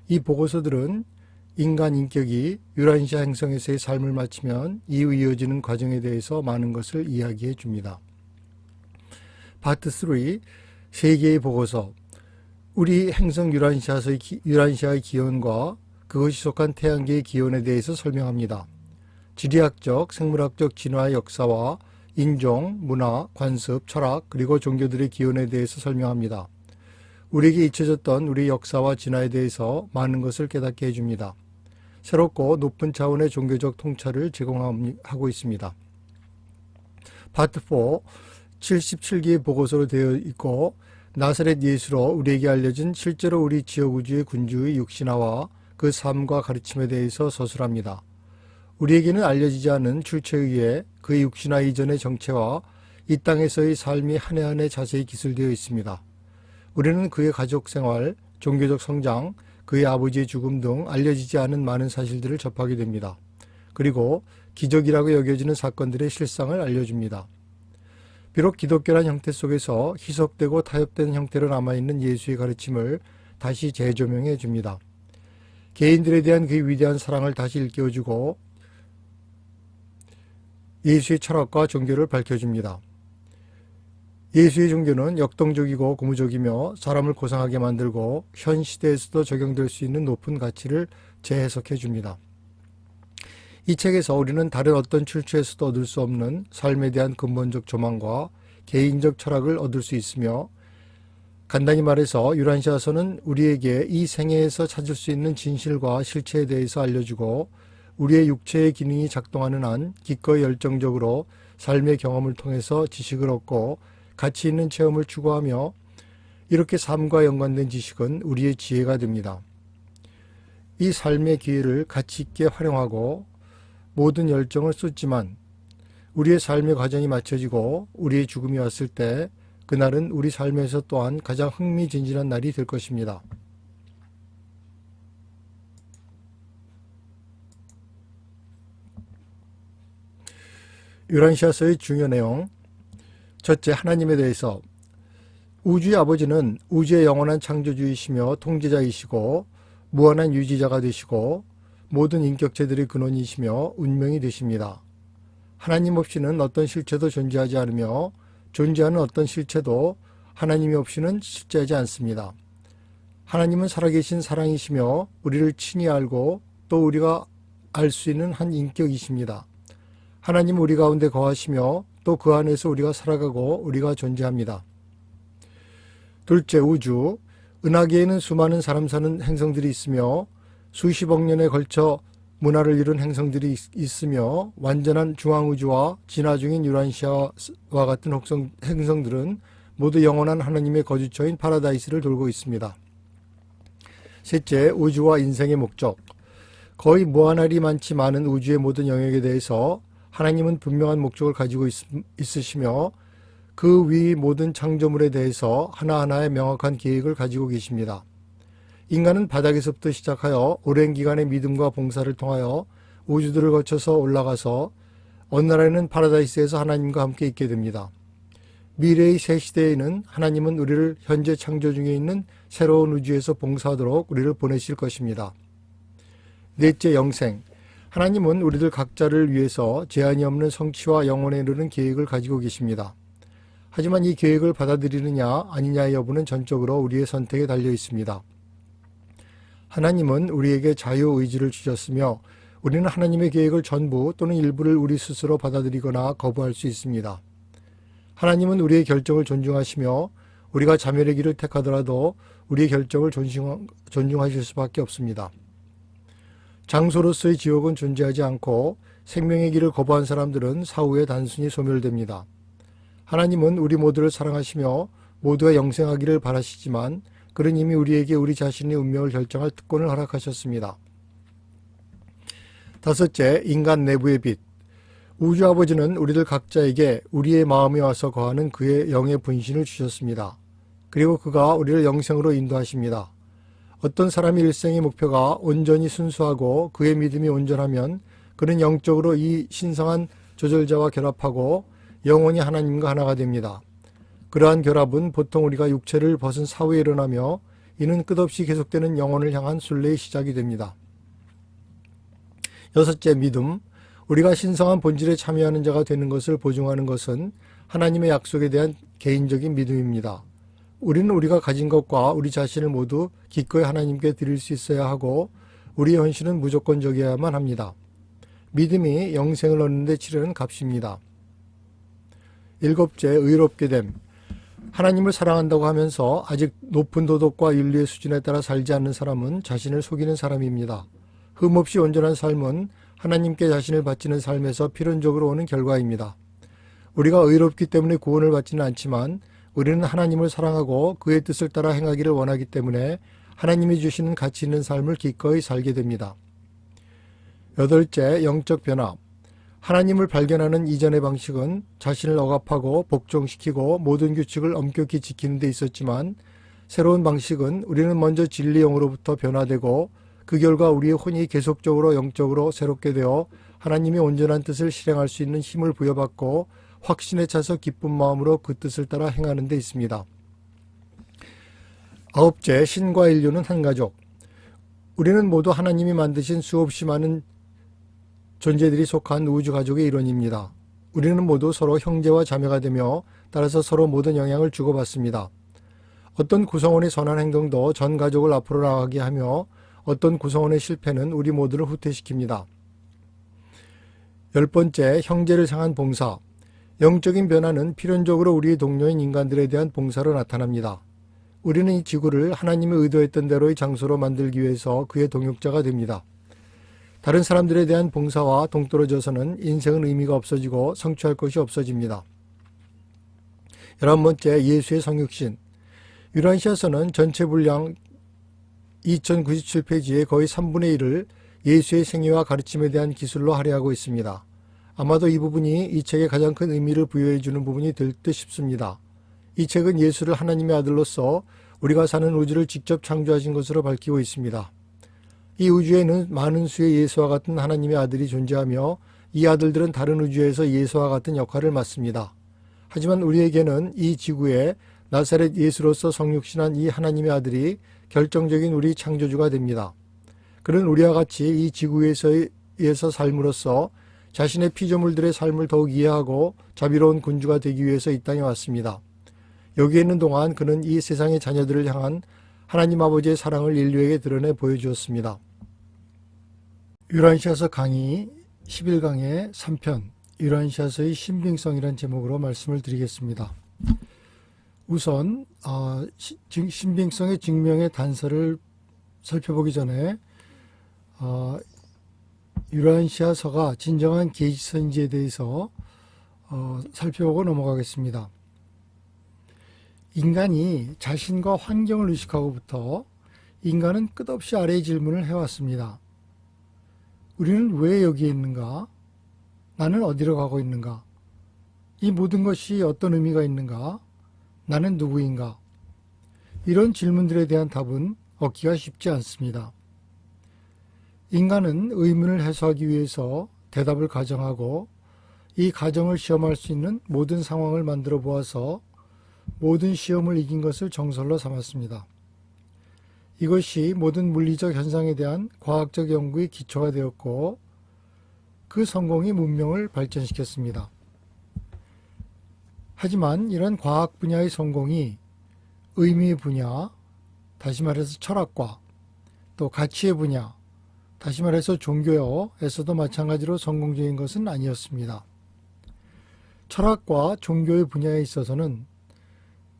이 보고서들은 인간 인격이 유란시아 행성에서의 삶을 마치면 이후 이어지는 과정에 대해서 많은 것을 이야기해 줍니다. 파트 3, 3개의 보고서, 우리 행성 유란시아의 기원과 그것이 속한 태양계의 기원에 대해서 설명합니다. 지리학적, 생물학적 진화의 역사와 인종, 문화, 관습, 철학, 그리고 종교들의 기원에 대해서 설명합니다. 우리에게 잊혀졌던 우리 역사와 진화에 대해서 많은 것을 깨닫게 해줍니다. 새롭고 높은 차원의 종교적 통찰을 제공하고 있습니다. 파트 4, 77개의 보고서로 되어 있고 나사렛 예수로 우리에게 알려진 실제로 우리 지역우주의 군주의 육신화와 그 삶과 가르침에 대해서 서술합니다. 우리에게는 알려지지 않은 출처에 의해 그의 육신화 이전의 정체와 이 땅에서의 삶이 한 해 한 해 자세히 기술되어 있습니다. 우리는 그의 가족 생활, 종교적 성장, 그의 아버지의 죽음 등 알려지지 않은 많은 사실들을 접하게 됩니다. 그리고 기적이라고 여겨지는 사건들의 실상을 알려줍니다. 비록 기독교란 형태 속에서 희석되고 타협된 형태로 남아있는 예수의 가르침을 다시 재조명해 줍니다. 개인들에 대한 그의 위대한 사랑을 다시 일깨워주고 예수의 철학과 종교를 밝혀줍니다. 예수의 종교는 역동적이고 고무적이며 사람을 고상하게 만들고 현 시대에서도 적용될 수 있는 높은 가치를 재해석해 줍니다. 이 책에서 우리는 다른 어떤 출처에서도 얻을 수 없는 삶에 대한 근본적 조망과 개인적 철학을 얻을 수 있으며, 간단히 말해서 유란시아서는 우리에게 이 생애에서 찾을 수 있는 진실과 실체에 대해서 알려주고, 우리의 육체의 기능이 작동하는 한 기꺼이 열정적으로 삶의 경험을 통해서 지식을 얻고 가치 있는 체험을 추구하며, 이렇게 삶과 연관된 지식은 우리의 지혜가 됩니다. 이 삶의 기회를 가치 있게 활용하고 모든 열정을 쏟지만 우리의 삶의 과정이 맞춰지고 우리의 죽음이 왔을 때 그날은 우리 삶에서 또한 가장 흥미진진한 날이 될 것입니다. 유란시아서의 중요 내용. 첫째, 하나님에 대해서. 우주의 아버지는 우주의 영원한 창조주이시며 통제자이시고 무한한 유지자가 되시고 모든 인격체들의 근원이시며 운명이 되십니다. 하나님 없이는 어떤 실체도 존재하지 않으며 존재하는 어떤 실체도 하나님이 없이는 실제하지 않습니다. 하나님은 살아계신 사랑이시며 우리를 친히 알고 또 우리가 알 수 있는 한 인격이십니다. 하나님은 우리 가운데 거하시며 또 그 안에서 우리가 살아가고 우리가 존재합니다. 둘째, 우주. 은하계에는 수많은 사람 사는 행성들이 있으며 수십억 년에 걸쳐 문화를 이룬 행성들이 있으며 완전한 중앙우주와 진화 중인 유란시아와 같은 행성들은 모두 영원한 하나님의 거주처인 파라다이스를 돌고 있습니다. 셋째, 우주와 인생의 목적. 거의 무한하리 많지 많은 우주의 모든 영역에 대해서 하나님은 분명한 목적을 가지고 있으시며 그 위 모든 창조물에 대해서 하나하나의 명확한 계획을 가지고 계십니다. 인간은 바닥에서부터 시작하여 오랜 기간의 믿음과 봉사를 통하여 우주들을 거쳐서 올라가서 어느 날에는 파라다이스에서 하나님과 함께 있게 됩니다. 미래의 새 시대에는 하나님은 우리를 현재 창조 중에 있는 새로운 우주에서 봉사하도록 우리를 보내실 것입니다. 넷째, 영생. 하나님은 우리들 각자를 위해서 제한이 없는 성취와 영원에 이르는 계획을 가지고 계십니다. 하지만 이 계획을 받아들이느냐 아니냐의 여부는 전적으로 우리의 선택에 달려 있습니다. 하나님은 우리에게 자유의지를 주셨으며 우리는 하나님의 계획을 전부 또는 일부를 우리 스스로 받아들이거나 거부할 수 있습니다. 하나님은 우리의 결정을 존중하시며 우리가 자멸의 길을 택하더라도 우리의 결정을 존중하실 수밖에 없습니다. 장소로서의 지옥은 존재하지 않고 생명의 길을 거부한 사람들은 사후에 단순히 소멸됩니다. 하나님은 우리 모두를 사랑하시며 모두가 영생하기를 바라시지만 그는 이미 우리에게 우리 자신의 운명을 결정할 특권을 허락하셨습니다. 다섯째, 인간 내부의 빛. 우주 아버지는 우리들 각자에게 우리의 마음에 와서 거하는 그의 영의 분신을 주셨습니다. 그리고 그가 우리를 영생으로 인도하십니다. 어떤 사람의 일생의 목표가 온전히 순수하고 그의 믿음이 온전하면 그는 영적으로 이 신성한 조절자와 결합하고 영원히 하나님과 하나가 됩니다. 그러한 결합은 보통 우리가 육체를 벗은 사후에 일어나며 이는 끝없이 계속되는 영혼을 향한 순례의 시작이 됩니다. 여섯째, 믿음. 우리가 신성한 본질에 참여하는 자가 되는 것을 보증하는 것은 하나님의 약속에 대한 개인적인 믿음입니다. 우리는 우리가 가진 것과 우리 자신을 모두 기꺼이 하나님께 드릴 수 있어야 하고 우리의 헌신은 무조건적이어야만 합니다. 믿음이 영생을 얻는 데 치르는 값입니다. 일곱째, 의롭게 됨. 하나님을 사랑한다고 하면서 아직 높은 도덕과 윤리의 수준에 따라 살지 않는 사람은 자신을 속이는 사람입니다. 흠없이 온전한 삶은 하나님께 자신을 바치는 삶에서 필연적으로 오는 결과입니다. 우리가 의롭기 때문에 구원을 받지는 않지만 우리는 하나님을 사랑하고 그의 뜻을 따라 행하기를 원하기 때문에 하나님이 주시는 가치 있는 삶을 기꺼이 살게 됩니다. 여덟째, 영적 변화. 하나님을 발견하는 이전의 방식은 자신을 억압하고 복종시키고 모든 규칙을 엄격히 지키는 데 있었지만 새로운 방식은 우리는 먼저 진리 영으로부터 변화되고 그 결과 우리의 혼이 계속적으로 영적으로 새롭게 되어 하나님의 온전한 뜻을 실행할 수 있는 힘을 부여받고 확신에 차서 기쁜 마음으로 그 뜻을 따라 행하는 데 있습니다. 아홉째, 신과 인류는 한 가족. 우리는 모두 하나님이 만드신 수없이 많은 존재들이 속한 우주 가족의 일원입니다. 우리는 모두 서로 형제와 자매가 되며 따라서 서로 모든 영향을 주고받습니다. 어떤 구성원의 선한 행동도 전 가족을 앞으로 나가게 하며 어떤 구성원의 실패는 우리 모두를 후퇴시킵니다. 10번째, 형제를 향한 봉사. 영적인 변화는 필연적으로 우리의 동료인 인간들에 대한 봉사로 나타납니다. 우리는 이 지구를 하나님이 의도했던 대로의 장소로 만들기 위해서 그의 동역자가 됩니다. 다른 사람들에 대한 봉사와 동떨어져서는 인생은 의미가 없어지고 성취할 것이 없어집니다. 11번째, 예수의 성육신. 유란시아서는 전체 분량 2097페이지의 거의 3분의 1을 예수의 생애와 가르침에 대한 기술로 할애하고 있습니다. 아마도 이 부분이 이 책에 가장 큰 의미를 부여해 주는 부분이 될 듯 싶습니다. 이 책은 예수를 하나님의 아들로서 우리가 사는 우주를 직접 창조하신 것으로 밝히고 있습니다. 이 우주에는 많은 수의 예수와 같은 하나님의 아들이 존재하며 이 아들들은 다른 우주에서 예수와 같은 역할을 맡습니다. 하지만 우리에게는 이 지구에 나사렛 예수로서 성육신한 이 하나님의 아들이 결정적인 우리 창조주가 됩니다. 그는 우리와 같이 이 지구에서 삶으로써 자신의 피조물들의 삶을 더욱 이해하고 자비로운 군주가 되기 위해서 이 땅에 왔습니다. 여기에 있는 동안 그는 이 세상의 자녀들을 향한 하나님 아버지의 사랑을 인류에게 드러내 보여주었습니다. 유란시아서 강의 11강의 3편 유란시아서의 신빙성이란 제목으로 말씀을 드리겠습니다. 우선 신빙성의 증명의 단서를 살펴보기 전에 유란시아서가 진정한 계시서인지에 대해서 살펴보고 넘어가겠습니다. 인간이 자신과 환경을 의식하고부터 인간은 끝없이 아래의 질문을 해왔습니다. 우리는 왜 여기에 있는가? 나는 어디로 가고 있는가? 이 모든 것이 어떤 의미가 있는가? 나는 누구인가? 이런 질문들에 대한 답은 얻기가 쉽지 않습니다. 인간은 의문을 해소하기 위해서 대답을 가정하고 이 가정을 시험할 수 있는 모든 상황을 만들어 보아서 모든 시험을 이긴 것을 정설로 삼았습니다. 이것이 모든 물리적 현상에 대한 과학적 연구의 기초가 되었고 그 성공이 문명을 발전시켰습니다. 하지만 이런 과학 분야의 성공이 의미의 분야, 다시 말해서 철학과 또 가치의 분야, 다시 말해서 종교에서도 마찬가지로 성공적인 것은 아니었습니다. 철학과 종교의 분야에 있어서는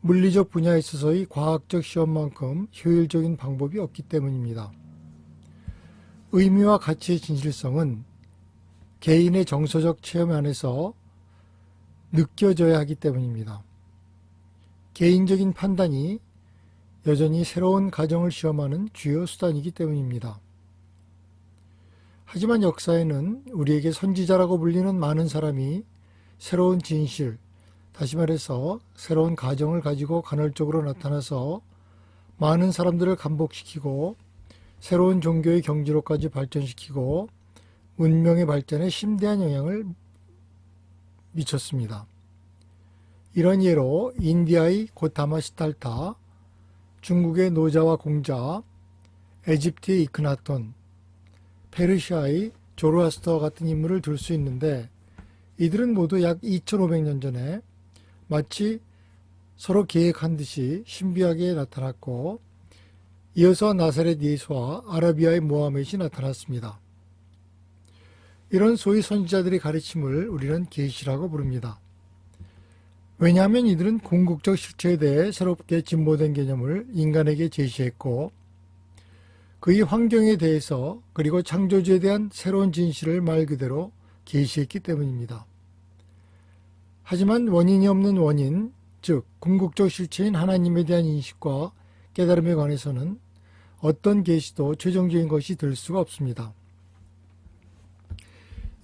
물리적 분야에 있어서의 과학적 시험만큼 효율적인 방법이 없기 때문입니다. 의미와 가치의 진실성은 개인의 정서적 체험 안에서 느껴져야 하기 때문입니다. 개인적인 판단이 여전히 새로운 가정을 시험하는 주요 수단이기 때문입니다. 하지만 역사에는 우리에게 선지자라고 불리는 많은 사람이 새로운 진실, 다시 말해서 새로운 가정을 가지고 간헐적으로 나타나서 많은 사람들을 감복시키고 새로운 종교의 경지로까지 발전시키고 문명의 발전에 심대한 영향을 미쳤습니다. 이런 예로 인디아의 고타마 시달타, 중국의 노자와 공자, 에집트의 이크나톤, 페르시아의 조로아스터와 같은 인물을 들 수 있는데 이들은 모두 약 2500년 전에 마치 서로 계획한 듯이 신비하게 나타났고 이어서 나사렛 예수와 아라비아의 모하멧이 나타났습니다. 이런 소위 선지자들의 가르침을 우리는 계시라고 부릅니다. 왜냐하면 이들은 궁극적 실체에 대해 새롭게 진보된 개념을 인간에게 제시했고 그의 환경에 대해서 그리고 창조주에 대한 새로운 진실을 말 그대로 계시했기 때문입니다. 하지만 원인이 없는 원인, 즉 궁극적 실체인 하나님에 대한 인식과 깨달음에 관해서는 어떤 계시도 최종적인 것이 될 수가 없습니다.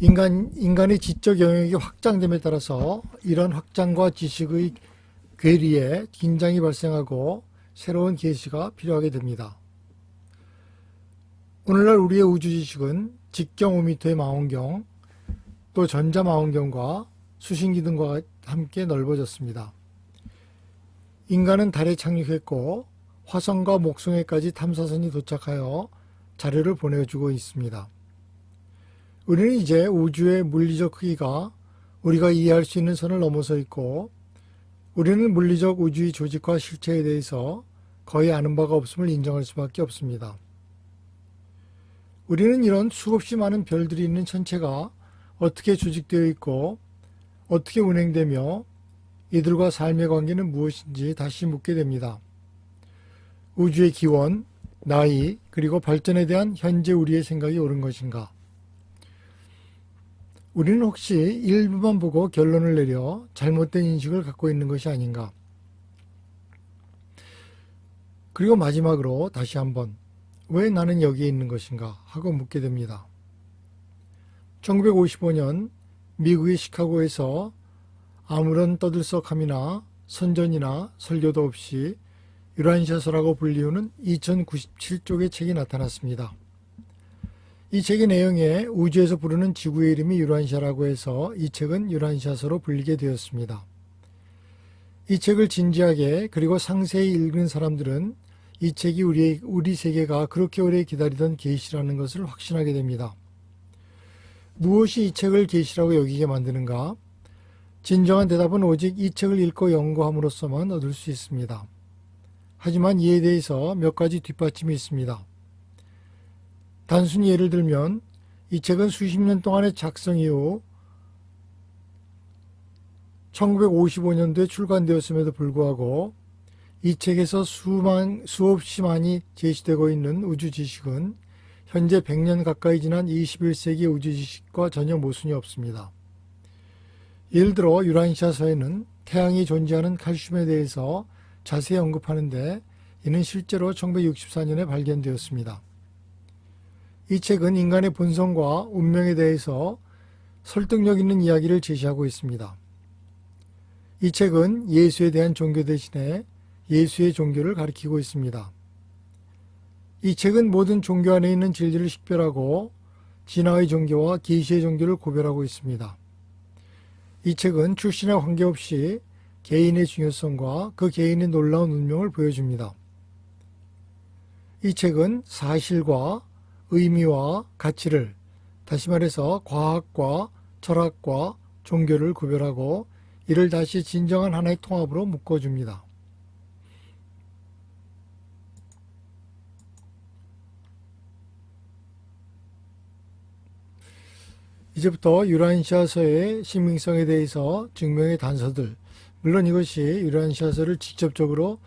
인간의 지적 영역이 확장됨에 따라서 이런 확장과 지식의 괴리에 긴장이 발생하고 새로운 계시가 필요하게 됩니다. 오늘날 우리의 우주 지식은 직경 5m의 망원경, 또 전자 망원경과 수신기 등과 함께 넓어졌습니다. 인간은 달에 착륙했고 화성과 목성에까지 탐사선이 도착하여 자료를 보내주고 있습니다. 우리는 이제 우주의 물리적 크기가 우리가 이해할 수 있는 선을 넘어서 있고 우리는 물리적 우주의 조직과 실체에 대해서 거의 아는 바가 없음을 인정할 수밖에 없습니다. 우리는 이런 수없이 많은 별들이 있는 천체가 어떻게 조직되어 있고 어떻게 운행되며 이들과 삶의 관계는 무엇인지 다시 묻게 됩니다. 우주의 기원, 나이, 그리고 발전에 대한 현재 우리의 생각이 옳은 것인가? 우리는 혹시 일부만 보고 결론을 내려 잘못된 인식을 갖고 있는 것이 아닌가? 그리고 마지막으로 다시 한번 왜 나는 여기에 있는 것인가 하고 묻게 됩니다. 1955년 미국의 시카고에서 아무런 떠들썩함이나 선전이나 설교도 없이 유란시아서라고 불리우는 2097쪽의 책이 나타났습니다. 이 책의 내용에 우주에서 부르는 지구의 이름이 유란시아라고 해서 이 책은 유란시아서로 불리게 되었습니다. 이 책을 진지하게 그리고 상세히 읽은 사람들은 이 책이 우리 세계가 그렇게 오래 기다리던 계시라는 것을 확신하게 됩니다. 무엇이 이 책을 계시라고 여기게 만드는가? 진정한 대답은 오직 이 책을 읽고 연구함으로써만 얻을 수 있습니다. 하지만 이에 대해서 몇 가지 뒷받침이 있습니다. 단순히 예를 들면 이 책은 수십 년 동안의 작성 이후 1955년도에 출간되었음에도 불구하고 이 책에서 수없이 많이 제시되고 있는 우주 지식은 현재 100년 가까이 지난 21세기 우주 지식과 전혀 모순이 없습니다. 예를 들어 유란시아서에는 태양이 존재하는 칼슘에 대해서 자세히 언급하는데 이는 실제로 1964년에 발견되었습니다. 이 책은 인간의 본성과 운명에 대해서 설득력 있는 이야기를 제시하고 있습니다. 이 책은 예수에 대한 종교 대신에 예수의 종교를 가리키고 있습니다. 이 책은 모든 종교 안에 있는 진리를 식별하고 진화의 종교와 계시의 종교를 구별하고 있습니다. 이 책은 출신에 관계없이 개인의 중요성과 그 개인의 놀라운 운명을 보여줍니다. 이 책은 사실과 의미와 가치를, 다시 말해서 과학과 철학과 종교를 구별하고 이를 다시 진정한 하나의 통합으로 묶어줍니다. 이제부터 유란시아서의 신빙성에 대해서 증명의 단서들, 물론 이것이 유란시아서를 직접적으로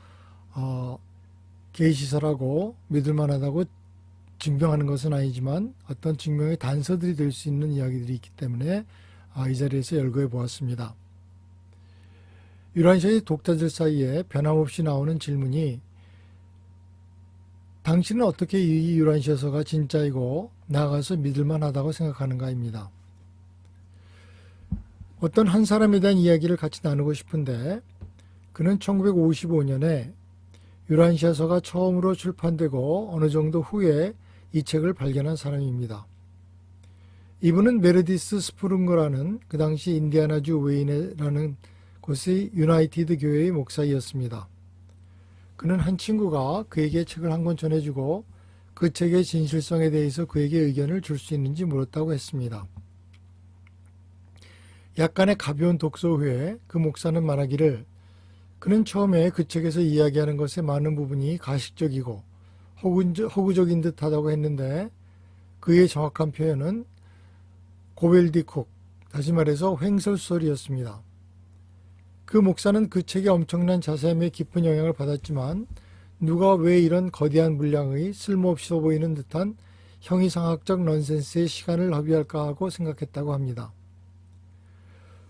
계시서라고 믿을 만하다고 증명하는 것은 아니지만 어떤 증명의 단서들이 될 수 있는 이야기들이 있기 때문에 이 자리에서 열거해 보았습니다. 유란시아의 독자들 사이에 변함없이 나오는 질문이 당신은 어떻게 이 유란시아서가 진짜이고 나아가서 믿을 만하다고 생각하는가입니다. 어떤 한 사람에 대한 이야기를 같이 나누고 싶은데 그는 1955년에 유란시아서가 처음으로 출판되고 어느 정도 후에 이 책을 발견한 사람입니다. 이분은 메르디스 스프룽거라는 그 당시 인디아나주 웨인이라는 곳의 유나이티드 교회의 목사이었습니다. 그는 한 친구가 그에게 책을 한 권 전해주고 그 책의 진실성에 대해서 그에게 의견을 줄 수 있는지 물었다고 했습니다. 약간의 가벼운 독서 후에 그 목사는 말하기를 그는 처음에 그 책에서 이야기하는 것의 많은 부분이 가식적이고 허구적인 듯하다고 했는데 그의 정확한 표현은 고벨디쿡, 다시 말해서 횡설수설이었습니다. 그 목사는 그 책의 엄청난 자세함에 깊은 영향을 받았지만 누가 왜 이런 거대한 분량의 쓸모없어 보이는 듯한 형이상학적 넌센스에 시간을 허비할까 하고 생각했다고 합니다.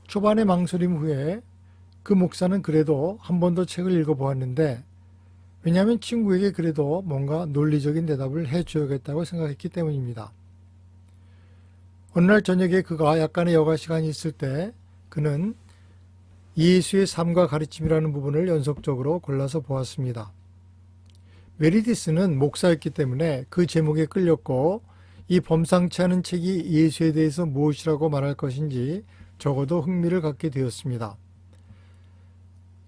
초반의 망설임 후에 그 목사는 그래도 한 번 더 책을 읽어보았는데 왜냐하면 친구에게 그래도 뭔가 논리적인 대답을 해줘야겠다고 생각했기 때문입니다. 어느 날 저녁에 그가 약간의 여가 시간이 있을 때 그는 예수의 삶과 가르침이라는 부분을 연속적으로 골라서 보았습니다. 메리디스는 목사였기 때문에 그 제목에 끌렸고 이 범상치 않은 책이 예수에 대해서 무엇이라고 말할 것인지 적어도 흥미를 갖게 되었습니다.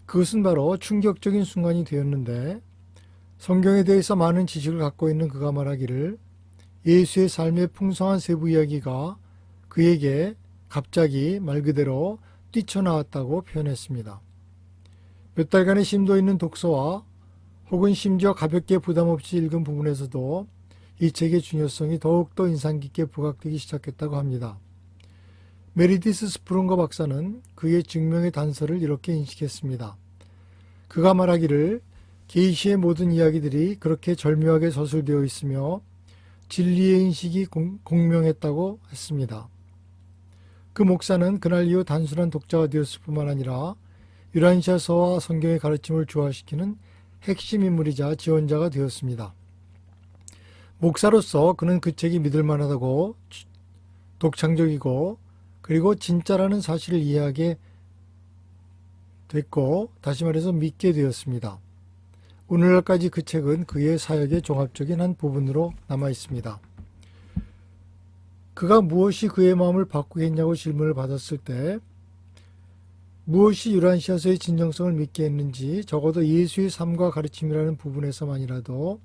그것은 바로 충격적인 순간이 되었는데 성경에 대해서 많은 지식을 갖고 있는 그가 말하기를 예수의 삶의 풍성한 세부 이야기가 그에게 갑자기 말 그대로 뛰쳐나왔다고 표현했습니다. 몇 달간의 심도 있는 독서와 혹은 심지어 가볍게 부담 없이 읽은 부분에서도 이 책의 중요성이 더욱더 인상 깊게 부각되기 시작했다고 합니다. 메리디스 스프룽거 박사는 그의 증명의 단서를 이렇게 인식했습니다. 그가 말하기를 게이시의 모든 이야기들이 그렇게 절묘하게 저술되어 있으며 진리의 인식이 공명했다고 했습니다. 그 목사는 그날 이후 단순한 독자가 되었을 뿐만 아니라 유란시아서와 성경의 가르침을 조화시키는 핵심 인물이자 지원자가 되었습니다. 목사로서 그는 그 책이 믿을만하다고 독창적이고 그리고 진짜라는 사실을 이해하게 됐고 다시 말해서 믿게 되었습니다. 오늘날까지 그 책은 그의 사역의 종합적인 한 부분으로 남아 있습니다. 그가 무엇이 그의 마음을 바꾸게 했냐고 질문을 받았을 때 무엇이 유란시아서의 진정성을 믿게 했는지 적어도 예수의 삶과 가르침이라는 부분에서만이라도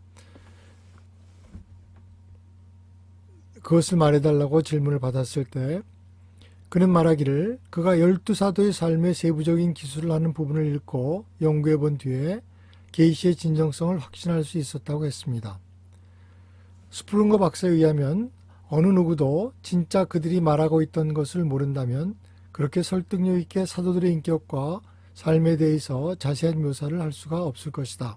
그것을 말해달라고 질문을 받았을 때 그는 말하기를 그가 12사도의 삶의 세부적인 기술을 하는 부분을 읽고 연구해 본 뒤에 게이시의 진정성을 확신할 수 있었다고 했습니다. 스프룽거 박사에 의하면 어느 누구도 진짜 그들이 말하고 있던 것을 모른다면 그렇게 설득력 있게 사도들의 인격과 삶에 대해서 자세한 묘사를 할 수가 없을 것이다.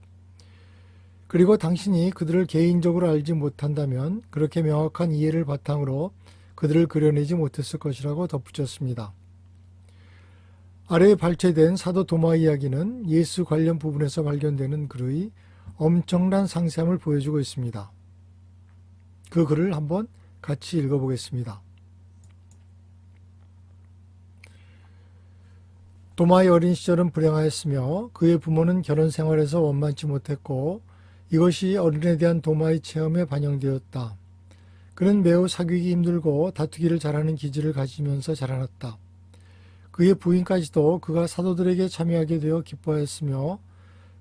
그리고 당신이 그들을 개인적으로 알지 못한다면 그렇게 명확한 이해를 바탕으로 그들을 그려내지 못했을 것이라고 덧붙였습니다. 아래에 발췌된 사도 도마 이야기는 예수 관련 부분에서 발견되는 글의 엄청난 상세함을 보여주고 있습니다. 그 글을 한번 같이 읽어보겠습니다. 도마의 어린 시절은 불행하였으며 그의 부모는 결혼 생활에서 원만치 못했고 이것이 어른에 대한 도마의 체험에 반영되었다. 그는 매우 사귀기 힘들고 다투기를 잘하는 기질을 가지면서 자라났다. 그의 부인까지도 그가 사도들에게 참여하게 되어 기뻐하였으며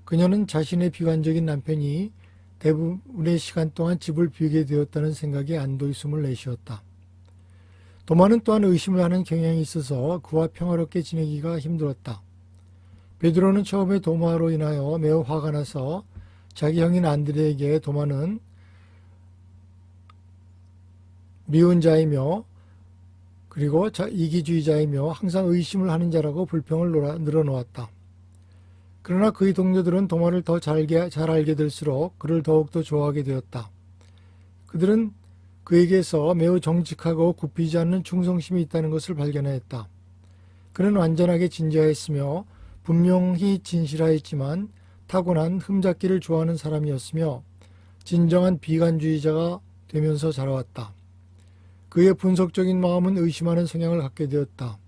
그녀는 자신의 비관적인 남편이 대부분의 시간 동안 집을 비우게 되었다는 생각에 안도의숨을 내쉬었다. 도마는 또한 의심을 하는 경향이 있어서 그와 평화롭게 지내기가 힘들었다. 베드로는 처음에 도마로 인하여 매우 화가 나서 자기 형인 안드레에게 도마는 미운 자이며 그리고 이기주의자이며 항상 의심을 하는 자라고 불평을 늘어놓았다. 그러나 그의 동료들은 도마를 더 잘 알게 될수록 그를 더욱더 좋아하게 되었다. 그들은 그에게서 매우 정직하고 굽히지 않는 충성심이 있다는 것을 발견하였다. 그는 완전하게 진지하였으며 분명히 진실하였지만 타고난 흠잡기를 좋아하는 사람이었으며 진정한 비관주의자가 되면서 자라왔다. 그의 분석적인 마음은 의심하는 성향을 갖게 되었다.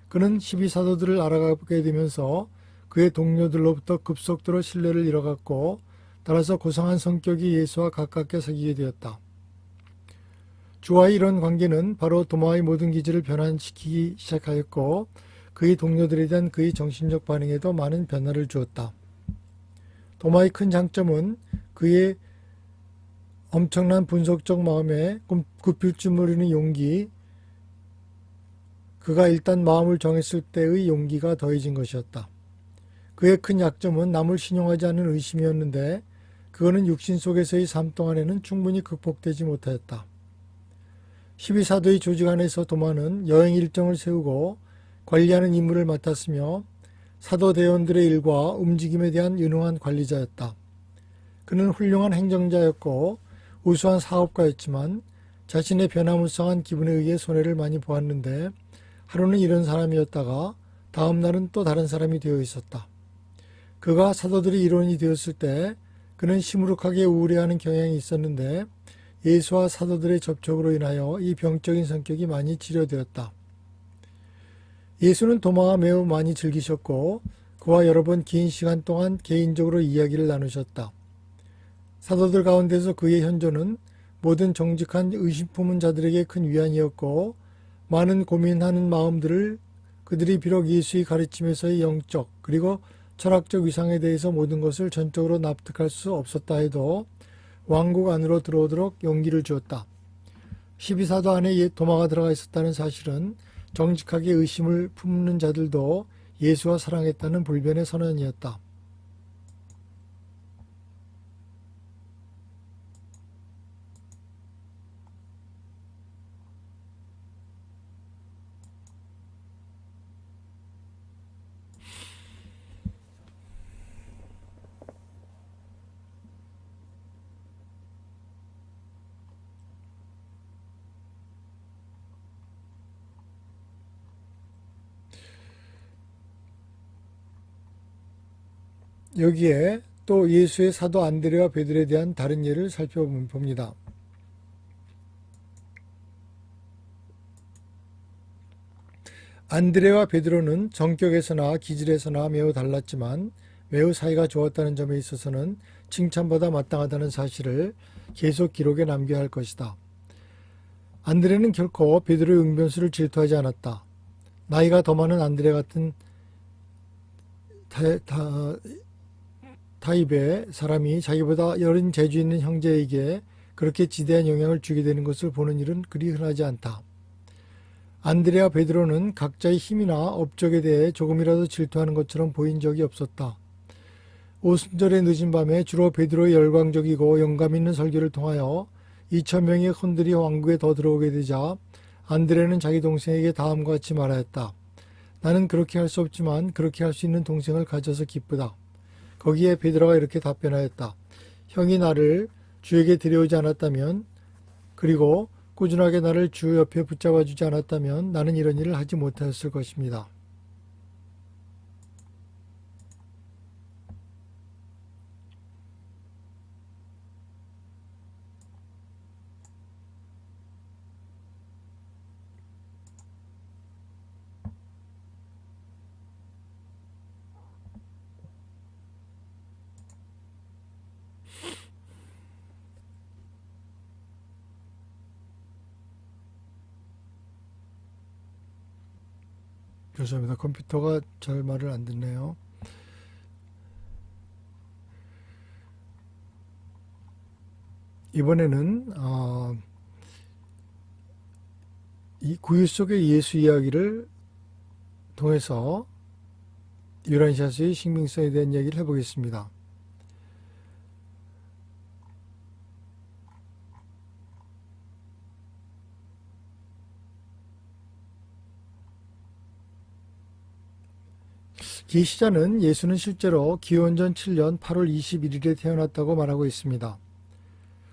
그는 12사도들을 알아가게 되면서 그의 동료들로부터 급속도로 신뢰를 잃어갔고 따라서 고상한 성격이 예수와 가깝게 사귀게 되었다. 주와의 이런 관계는 바로 도마의 모든 기질을 변환시키기 시작하였고 그의 동료들에 대한 그의 정신적 반응에도 많은 변화를 주었다. 도마의 큰 장점은 그의 엄청난 분석적 마음에 굽힐 줄 모르는 용기, 그가 일단 마음을 정했을 때의 용기가 더해진 것이었다. 그의 큰 약점은 남을 신용하지 않는 의심이었는데 그거는 육신 속에서의 삶 동안에는 충분히 극복되지 못하였다. 12사도의 조직 안에서 도마는 여행 일정을 세우고 관리하는 임무를 맡았으며 사도 대원들의 일과 움직임에 대한 유능한 관리자였다. 그는 훌륭한 행정자였고 우수한 사업가였지만 자신의 변화무쌍한 기분에 의해 손해를 많이 보았는데 하루는 이런 사람이었다가 다음 날은 또 다른 사람이 되어 있었다. 그가 사도들이 일원이 되었을 때 그는 시무룩하게 우울해하는 경향이 있었는데 예수와 사도들의 접촉으로 인하여 이 병적인 성격이 많이 치료되었다. 예수는 도마와 매우 많이 즐기셨고 그와 여러 번 긴 시간 동안 개인적으로 이야기를 나누셨다. 사도들 가운데서 그의 현존은 모든 정직한 의심 품은 자들에게 큰 위안이었고 많은 고민하는 마음들을 그들이 비록 예수의 가르침에서의 영적 그리고 철학적 위상에 대해서 모든 것을 전적으로 납득할 수 없었다 해도 왕국 안으로 들어오도록 용기를 주었다. 12사도 안에 도마가 들어가 있었다는 사실은 정직하게 의심을 품는 자들도 예수와 사랑했다는 불변의 선언이었다. 여기에 또 예수의 사도 안드레와 베드로에 대한 다른 예를 살펴봅니다. 안드레와 베드로는 성격에서나 기질에서나 매우 달랐지만 매우 사이가 좋았다는 점에 있어서는 칭찬받아 마땅하다는 사실을 계속 기록에 남겨야 할 것이다. 안드레는 결코 베드로의 응변수를 질투하지 않았다. 나이가 더 많은 안드레 같은 타입의 사람이 자기보다 어린 재주 있는 형제에게 그렇게 지대한 영향을 주게 되는 것을 보는 일은 그리 흔하지 않다. 안드레와 베드로는 각자의 힘이나 업적에 대해 조금이라도 질투하는 것처럼 보인 적이 없었다. 오순절의 늦은 밤에 주로 베드로의 열광적이고 영감 있는 설교를 통하여 2,000명의 혼들이 왕국에 더 들어오게 되자 안드레는 자기 동생에게 다음과 같이 말하였다. 나는 그렇게 할 수 없지만 그렇게 할 수 있는 동생을 가져서 기쁘다. 거기에 베드로가 이렇게 답변하였다. 형이 나를 주에게 데려오지 않았다면, 그리고 꾸준하게 나를 주 옆에 붙잡아 주지 않았다면 나는 이런 일을 하지 못했을 것입니다. 죄송합니다. 컴퓨터가 잘 말을 안 듣네요. 이번에는 이 구유 속의 예수 이야기를 통해서 유란시아스의 신빙성에 대한 이야기를 해보겠습니다. 계시자는 예수는 실제로 기원전 7년 8월 21일에 태어났다고 말하고 있습니다.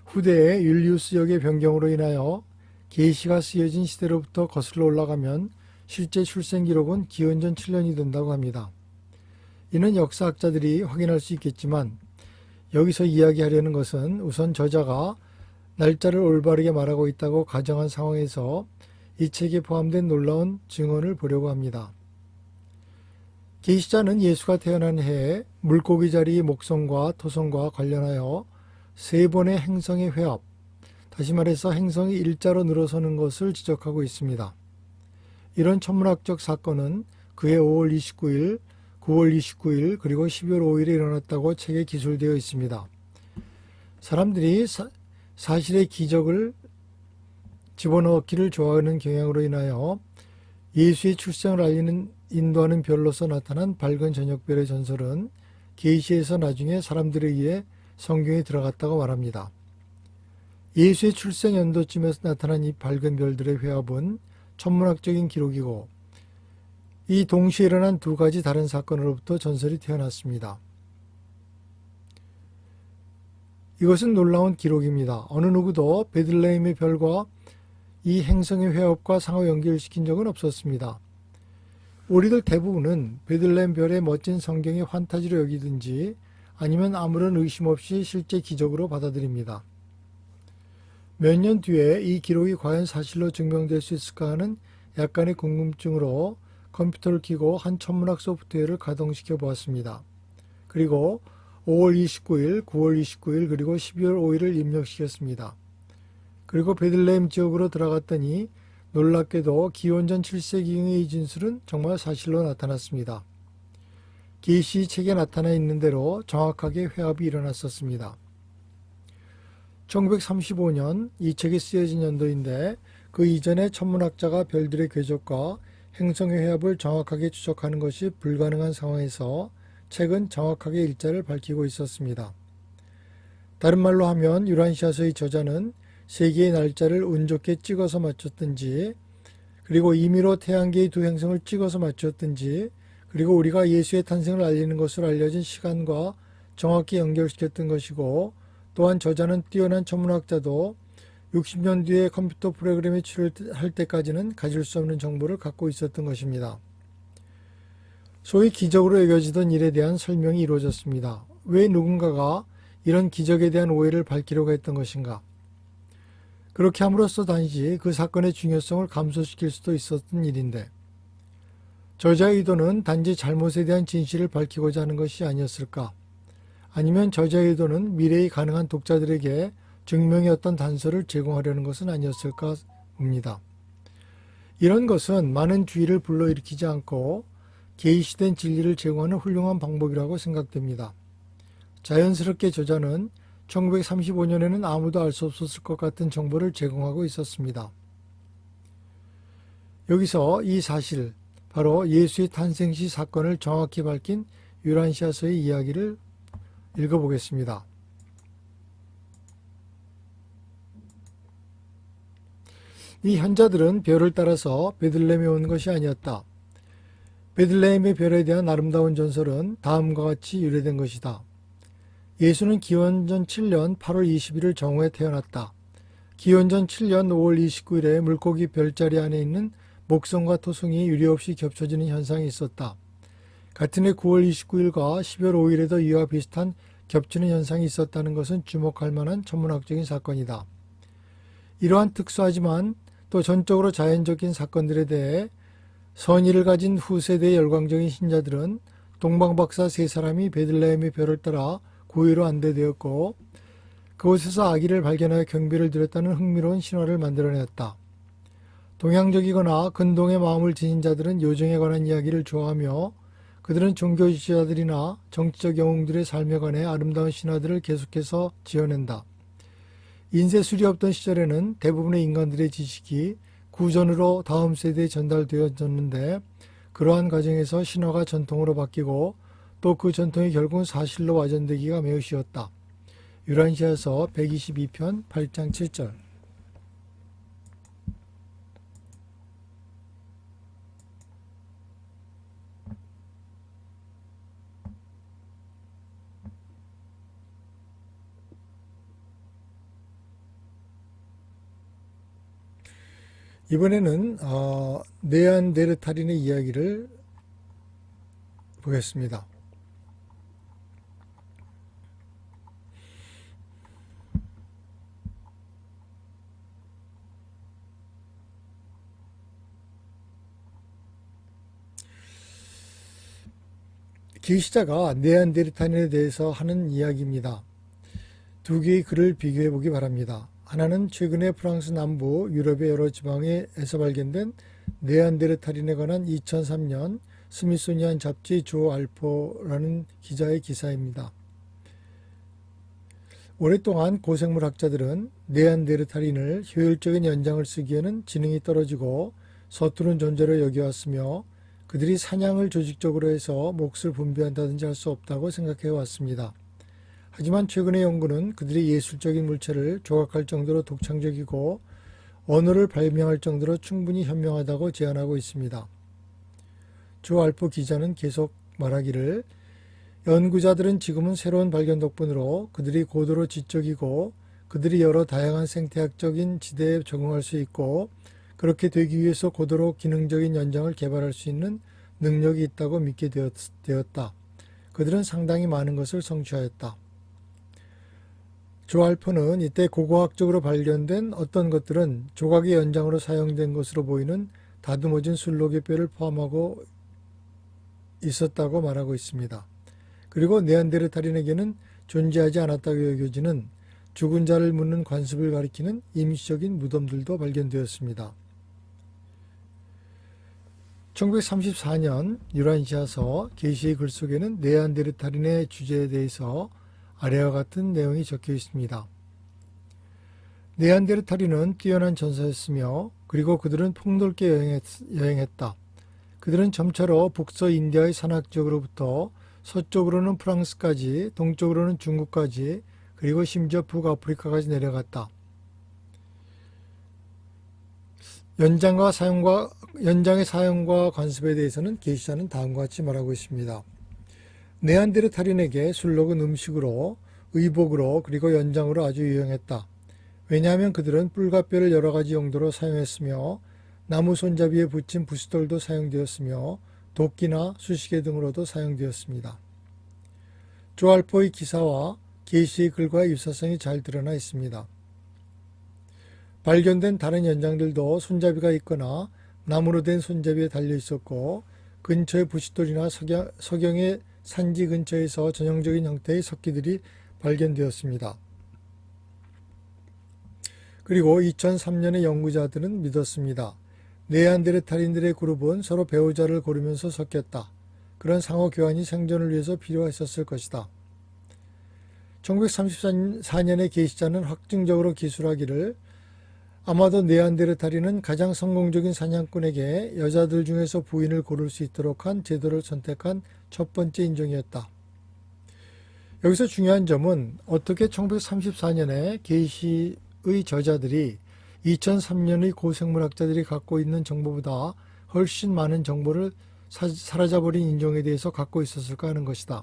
후대에 율리우스 역의 변경으로 인하여 계시가 쓰여진 시대로부터 거슬러 올라가면 실제 출생 기록은 기원전 7년이 된다고 합니다. 이는 역사학자들이 확인할 수 있겠지만 여기서 이야기하려는 것은 우선 저자가 날짜를 올바르게 말하고 있다고 가정한 상황에서 이 책에 포함된 놀라운 증언을 보려고 합니다. 계시자는 예수가 태어난 해에 물고기 자리의 목성과 토성과 관련하여 3번의 행성의 회합, 다시 말해서 행성이 일자로 늘어서는 것을 지적하고 있습니다. 이런 천문학적 사건은 그해 5월 29일, 9월 29일, 그리고 12월 5일에 일어났다고 책에 기술되어 있습니다. 사람들이 사실의 기적을 집어넣기를 좋아하는 경향으로 인하여 예수의 출생을 인도하는 별로서 나타난 밝은 저녁별의 전설은 계시에서 나중에 사람들에 의해 성경에 들어갔다고 말합니다. 예수의 출생 연도쯤에서 나타난 이 밝은 별들의 회합은 천문학적인 기록이고 이 동시에 일어난 두 가지 다른 사건으로부터 전설이 태어났습니다. 이것은 놀라운 기록입니다. 어느 누구도 베들레헴의 별과 이 행성의 회합과 상호 연결시킨 적은 없었습니다. 우리들 대부분은 베들레헴 별의 멋진 성경의 환타지로 여기든지 아니면 아무런 의심 없이 실제 기적으로 받아들입니다. 몇 년 뒤에 이 기록이 과연 사실로 증명될 수 있을까 하는 약간의 궁금증으로 컴퓨터를 켜고 한 천문학 소프트웨어를 가동시켜 보았습니다. 그리고 5월 29일, 9월 29일, 그리고 12월 5일을 입력시켰습니다. 그리고 베들레헴 지역으로 들어갔더니 놀랍게도 기원전 7세기경의 이 진술은 정말 사실로 나타났습니다. 계시 책에 나타나 있는 대로 정확하게 회합이 일어났었습니다. 1935년 이 책이 쓰여진 연도인데 그 이전에 천문학자가 별들의 궤적과 행성의 회합을 정확하게 추적하는 것이 불가능한 상황에서 책은 정확하게 일자를 밝히고 있었습니다. 다른 말로 하면 유란시아서의 저자는 세계의 날짜를 운 좋게 찍어서 맞췄든지, 그리고 임의로 태양계의 두 행성을 찍어서 맞췄든지, 그리고 우리가 예수의 탄생을 알리는 것으로 알려진 시간과 정확히 연결시켰던 것이고, 또한 저자는 뛰어난 천문학자도 60년 뒤에 컴퓨터 프로그램이 출현할 때까지는 가질 수 없는 정보를 갖고 있었던 것입니다. 소위 기적으로 여겨지던 일에 대한 설명이 이루어졌습니다. 왜 누군가가 이런 기적에 대한 오해를 밝히려고 했던 것인가? 그렇게 함으로써 단지 그 사건의 중요성을 감소시킬 수도 있었던 일인데, 저자의 의도는 단지 잘못에 대한 진실을 밝히고자 하는 것이 아니었을까? 아니면 저자의 의도는 미래의 가능한 독자들에게 증명의 어떤 단서를 제공하려는 것은 아니었을까 봅니다. 이런 것은 많은 주의를 불러일으키지 않고 계시된 진리를 제공하는 훌륭한 방법이라고 생각됩니다. 자연스럽게 저자는 1935년에는 아무도 알 수 없었을 것 같은 정보를 제공하고 있었습니다. 여기서 이 사실, 바로 예수의 탄생시 사건을 정확히 밝힌 유란시아서의 이야기를 읽어보겠습니다. 이 현자들은 별을 따라서 베들레헴에 온 것이 아니었다. 베들레헴의 별에 대한 아름다운 전설은 다음과 같이 유래된 것이다. 예수는 기원전 7년 8월 20일 정오에 태어났다. 기원전 7년 5월 29일에 물고기 별자리 안에 있는 목성과 토성이 유례없이 겹쳐지는 현상이 있었다. 같은 해 9월 29일과 10월 5일에도 이와 비슷한 겹치는 현상이 있었다는 것은 주목할 만한 천문학적인 사건이다. 이러한 특수하지만 또 전적으로 자연적인 사건들에 대해 선의를 가진 후세대의 열광적인 신자들은 동방박사 세 사람이 베들레헴의 별을 따라 고의로 안대되었고, 그곳에서 아기를 발견하여 경배를 드렸다는 흥미로운 신화를 만들어냈다. 동양적이거나 근동의 마음을 지닌 자들은 요정에 관한 이야기를 좋아하며, 그들은 종교지도자들이나 정치적 영웅들의 삶에 관해 아름다운 신화들을 계속해서 지어낸다. 인쇄술이 없던 시절에는 대부분의 인간들의 지식이 구전으로 다음 세대에 전달되어졌는데, 그러한 과정에서 신화가 전통으로 바뀌고 또 그 전통이 결국은 사실로 와전되기가 매우 쉬웠다. 유란시아서 122편 8장 7절. 이번에는 네안데르탈인의 이야기를 보겠습니다. 계시자가 네안데르탈인에 대해서 하는 이야기입니다. 두 개의 글을 비교해 보기 바랍니다. 하나는 최근에 프랑스 남부 유럽의 여러 지방에서 발견된 네안데르탈인에 관한 2003년 스미소니안 잡지 조 알포라는 기자의 기사입니다. 오랫동안 고생물 학자들은 네안데르탈인을 효율적인 연장을 쓰기에는 지능이 떨어지고 서투른 존재로 여겨왔으며, 그들이 사냥을 조직적으로 해서 몫을 분배한다든지 할 수 없다고 생각해 왔습니다. 하지만 최근의 연구는 그들이 예술적인 물체를 조각할 정도로 독창적이고 언어를 발명할 정도로 충분히 현명하다고 제안하고 있습니다. 조 알포 기자는 계속 말하기를, 연구자들은 지금은 새로운 발견 덕분으로 그들이 고도로 지적이고 그들이 여러 다양한 생태학적인 지대에 적응할 수 있고, 그렇게 되기 위해서 고도로 기능적인 연장을 개발할 수 있는 능력이 있다고 믿게 되었다. 그들은 상당히 많은 것을 성취하였다. 조 알포는 이때 고고학적으로 발견된 어떤 것들은 조각의 연장으로 사용된 것으로 보이는 다듬어진 술록의 뼈를 포함하고 있었다고 말하고 있습니다. 그리고 네안데르탈인에게는 존재하지 않았다고 여겨지는 죽은 자를 묻는 관습을 가리키는 임시적인 무덤들도 발견되었습니다. 1934년 유란시아서 계시의 글 속에는 네안데르탈인의 주제에 대해서 아래와 같은 내용이 적혀 있습니다. 네안데르탈인은 뛰어난 전사였으며, 그리고 그들은 폭넓게 여행했다. 그들은 점차로 북서 인디아의 산악 지역으로부터 서쪽으로는 프랑스까지, 동쪽으로는 중국까지, 그리고 심지어 북아프리카까지 내려갔다. 연장의 사용과 관습에 대해서는 계시자는 다음과 같이 말하고 있습니다. 네안데르탈인에게 술록은 음식으로, 의복으로, 그리고 연장으로 아주 유용했다. 왜냐하면 그들은 뿔과 뼈를 여러 가지 용도로 사용했으며 나무 손잡이에 붙인 부스돌도 사용되었으며 도끼나 수시개 등으로도 사용되었습니다. 조알포의 기사와 계시의 글과의 유사성이 잘 드러나 있습니다. 발견된 다른 연장들도 손잡이가 있거나 나무로 된 손잡이에 달려 있었고 근처의 부싯돌이나 석영의 산지 근처에서 전형적인 형태의 석기들이 발견되었습니다. 그리고 2003년의 연구자들은 믿었습니다. 네안데르탈인들의 그룹은 서로 배우자를 고르면서 섞였다. 그런 상호 교환이 생존을 위해서 필요했었을 것이다. 1934년의 계시자는 확증적으로 기술하기를 아마도 네안데르탈인은 가장 성공적인 사냥꾼에게 여자들 중에서 부인을 고를 수 있도록 한 제도를 선택한 첫 번째 인종이었다. 여기서 중요한 점은 어떻게 1934년에 계시의 저자들이 2003년의 고생물학자들이 갖고 있는 정보보다 훨씬 많은 정보를 사라져버린 인종에 대해서 갖고 있었을까 하는 것이다.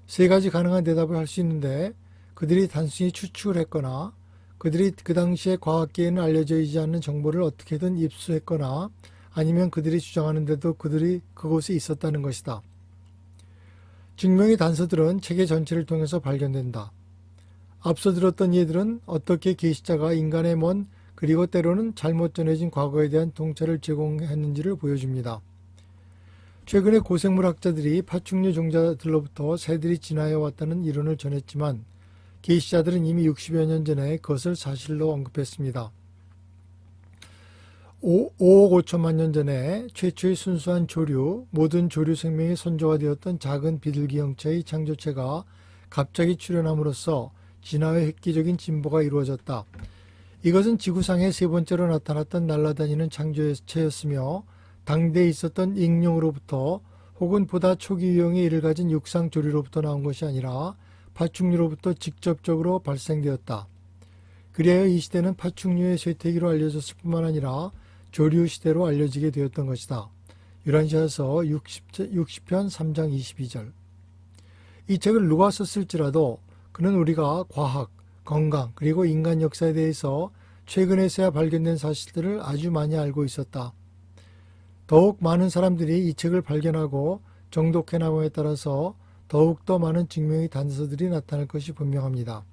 세 가지 가능한 대답을 할 수 있는데 그들이 단순히 추측을 했거나 그들이 그 당시에 과학계에는 알려져 있지 않는 정보를 어떻게든 입수했거나 아니면 그들이 주장하는데도 그들이 그곳에 있었다는 것이다. 증명의 단서들은 체계 전체를 통해서 발견된다. 앞서 들었던 예들은 어떻게 계시자가 인간의 먼 그리고 때로는 잘못 전해진 과거에 대한 통찰을 제공했는지를 보여줍니다. 최근에 고생물학자들이 파충류 종자들로부터 새들이 진화해 왔다는 이론을 전했지만 계시자들은 이미 60여 년 전에 그것을 사실로 언급했습니다. 5억 5천만 년 전에 최초의 순수한 조류, 모든 조류 생명의 선조가 되었던 작은 비둘기 형체의 창조체가 갑자기 출현함으로써 진화의 획기적인 진보가 이루어졌다. 이것은 지구상에 세 번째로 나타났던 날아다니는 창조체였으며 당대에 있었던 익룡으로부터 혹은 보다 초기 유형의 이를 가진 육상조류로부터 나온 것이 아니라 파충류로부터 직접적으로 발생되었다. 그리하여 이 시대는 파충류의 쇠퇴기로 알려졌을 뿐만 아니라 조류 시대로 알려지게 되었던 것이다. 유란시아서 60편 3장 22절. 이 책을 누가 썼을지라도 그는 우리가 과학, 건강, 그리고 인간 역사에 대해서 최근에서야 발견된 사실들을 아주 많이 알고 있었다. 더욱 많은 사람들이 이 책을 발견하고 정독해 나감에 따라서 더욱더 많은 증명의 단서들이 나타날 것이 분명합니다.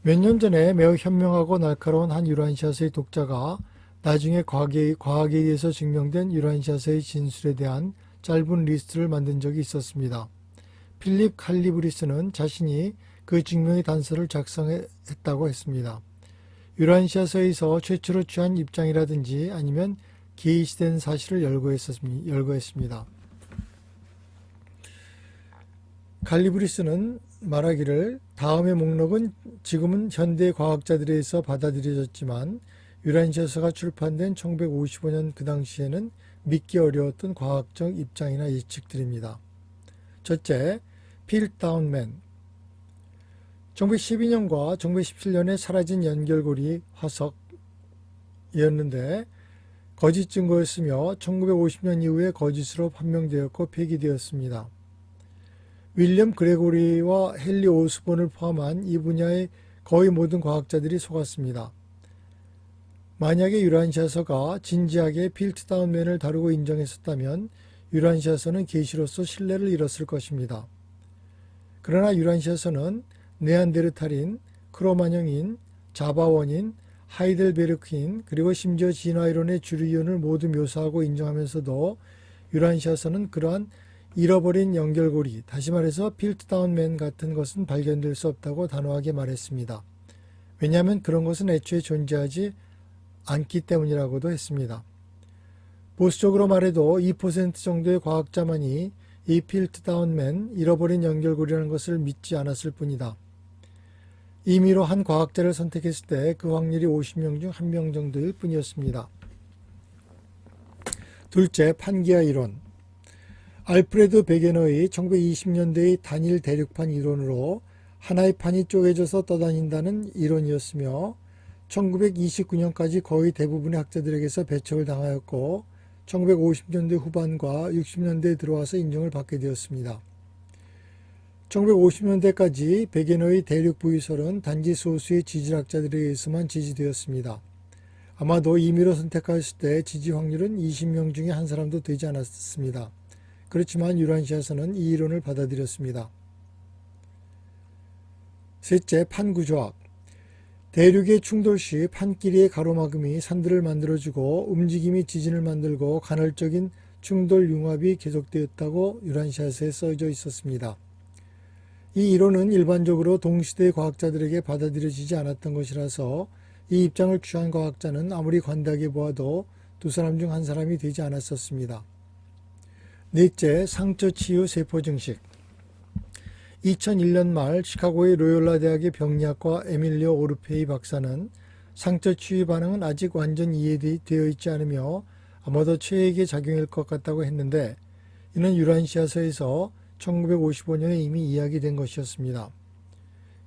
몇 년 전에 매우 현명하고 날카로운 한 유란시아서의 독자가 나중에 과학에 의해서 증명된 유란시아서의 진술에 대한 짧은 리스트를 만든 적이 있었습니다. 필립 칼리브리스는 자신이 그 증명의 단서를 작성했다고 했습니다. 유란시아서에서 최초로 취한 입장이라든지 아니면 계시된 사실을 열거했습니다. 칼리브리스는 말하기를 다음의 목록은 지금은 현대 과학자들에 의해서 받아들여졌지만 유란시아서가 출판된 1955년 그 당시에는 믿기 어려웠던 과학적 입장이나 예측들입니다. 첫째, 필다운맨. 1912년과 1917년에 사라진 연결고리 화석이었는데 거짓 증거였으며 1950년 이후에 거짓으로 판명되었고 폐기되었습니다. 윌리엄 그레고리와 헨리 오스본을 포함한 이 분야의 거의 모든 과학자들이 속았습니다. 만약에 유란시아서가 진지하게 필트다운맨을 다루고 인정했었다면 유란시아서는 계시로서 신뢰를 잃었을 것입니다. 그러나 유란시아서는 네안데르탈인, 크로마뇽인, 자바원인, 하이델베르크인 그리고 심지어 진화이론의 주류 이론을 모두 묘사하고 인정하면서도 유란시아서는 그러한 잃어버린 연결고리, 다시 말해서 필트다운맨 같은 것은 발견될 수 없다고 단호하게 말했습니다. 왜냐하면 그런 것은 애초에 존재하지 않기 때문이라고도 했습니다. 보수적으로 말해도 2% 정도의 과학자만이 이 필트다운맨, 잃어버린 연결고리라는 것을 믿지 않았을 뿐이다. 임의로 한 과학자를 선택했을 때 그 확률이 50명 중 1명 정도일 뿐이었습니다. 둘째, 판기하 이론. 알프레드 베게너의 1920년대의 단일 대륙판 이론으로 하나의 판이 쪼개져서 떠다닌다는 이론이었으며 1929년까지 거의 대부분의 학자들에게서 배척을 당하였고 1950년대 후반과 60년대에 들어와서 인정을 받게 되었습니다. 1950년대까지 베게너의 대륙 부위설은 단지 소수의 지질학자들에 의해서만 지지되었습니다. 아마도 임의로 선택하였을 때 지지 확률은 20명 중에 한 사람도 되지 않았습니다. 그렇지만 유란시아서는 이 이론을 받아들였습니다. 셋째, 판구조학. 대륙의 충돌 시 판끼리의 가로막음이 산들을 만들어주고 움직임이 지진을 만들고 간헐적인 충돌 융합이 계속되었다고 유란시아서에 써져 있었습니다. 이 이론은 일반적으로 동시대 과학자들에게 받아들여지지 않았던 것이라서 이 입장을 취한 과학자는 아무리 관대하게 보아도 두 사람 중 한 사람이 되지 않았었습니다. 넷째, 상처치유 세포증식. 2001년 말 시카고의 로욜라 대학의 병리학과 에밀리오 오르페이 박사는 상처치유 반응은 아직 완전 이해되어 있지 않으며 아마도 최악의 작용일 것 같다고 했는데 이는 유란시아서에서 1955년에 이미 이야기된 것이었습니다.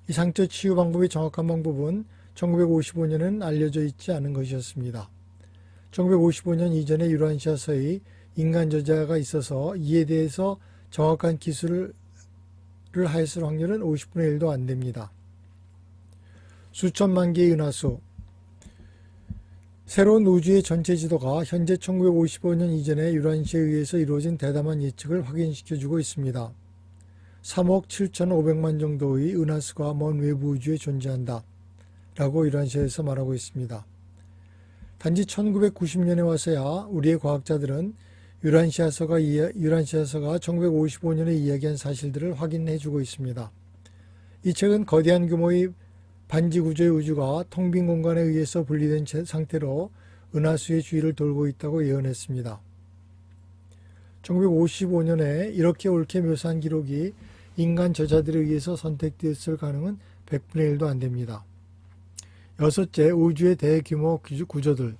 이 상처치유 방법의 정확한 방법은 1955년에는 알려져 있지 않은 것이었습니다. 1955년 이전에 유란시아서의 인간 저자가 있어서 이에 대해서 정확한 기술을 하였을 확률은 50분의 1도 안 됩니다. 수천만 개의 은하수. 새로운 우주의 전체 지도가 현재 1955년 이전에 유란시에 의해서 이루어진 대담한 예측을 확인시켜주고 있습니다. 3억 7,500만 정도의 은하수가 먼 외부 우주에 존재한다 라고 유란시에서 말하고 있습니다. 단지 1990년에 와서야 우리의 과학자들은 유란시아서가 1955년에 이야기한 사실들을 확인해주고 있습니다. 이 책은 거대한 규모의 반지 구조의 우주가 텅 빈 공간에 의해서 분리된 상태로 은하수의 주위를 돌고 있다고 예언했습니다. 1955년에 이렇게 옳게 묘사한 기록이 인간 저자들에 의해서 선택되었을 가능은 100분의 1도 안 됩니다. 여섯째, 우주의 대규모 구조들.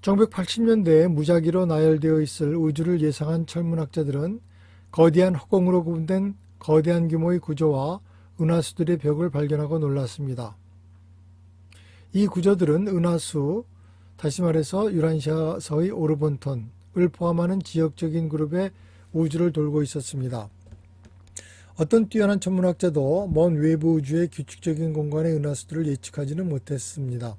1980년대에 무작위로 나열되어 있을 우주를 예상한 천문학자들은 거대한 허공으로 구분된 거대한 규모의 구조와 은하수들의 벽을 발견하고 놀랐습니다. 이 구조들은 은하수, 다시 말해서 유란시아서의 오르본톤을 포함하는 지역적인 그룹의 우주를 돌고 있었습니다. 어떤 뛰어난 천문학자도 먼 외부 우주의 규칙적인 공간의 은하수들을 예측하지는 못했습니다.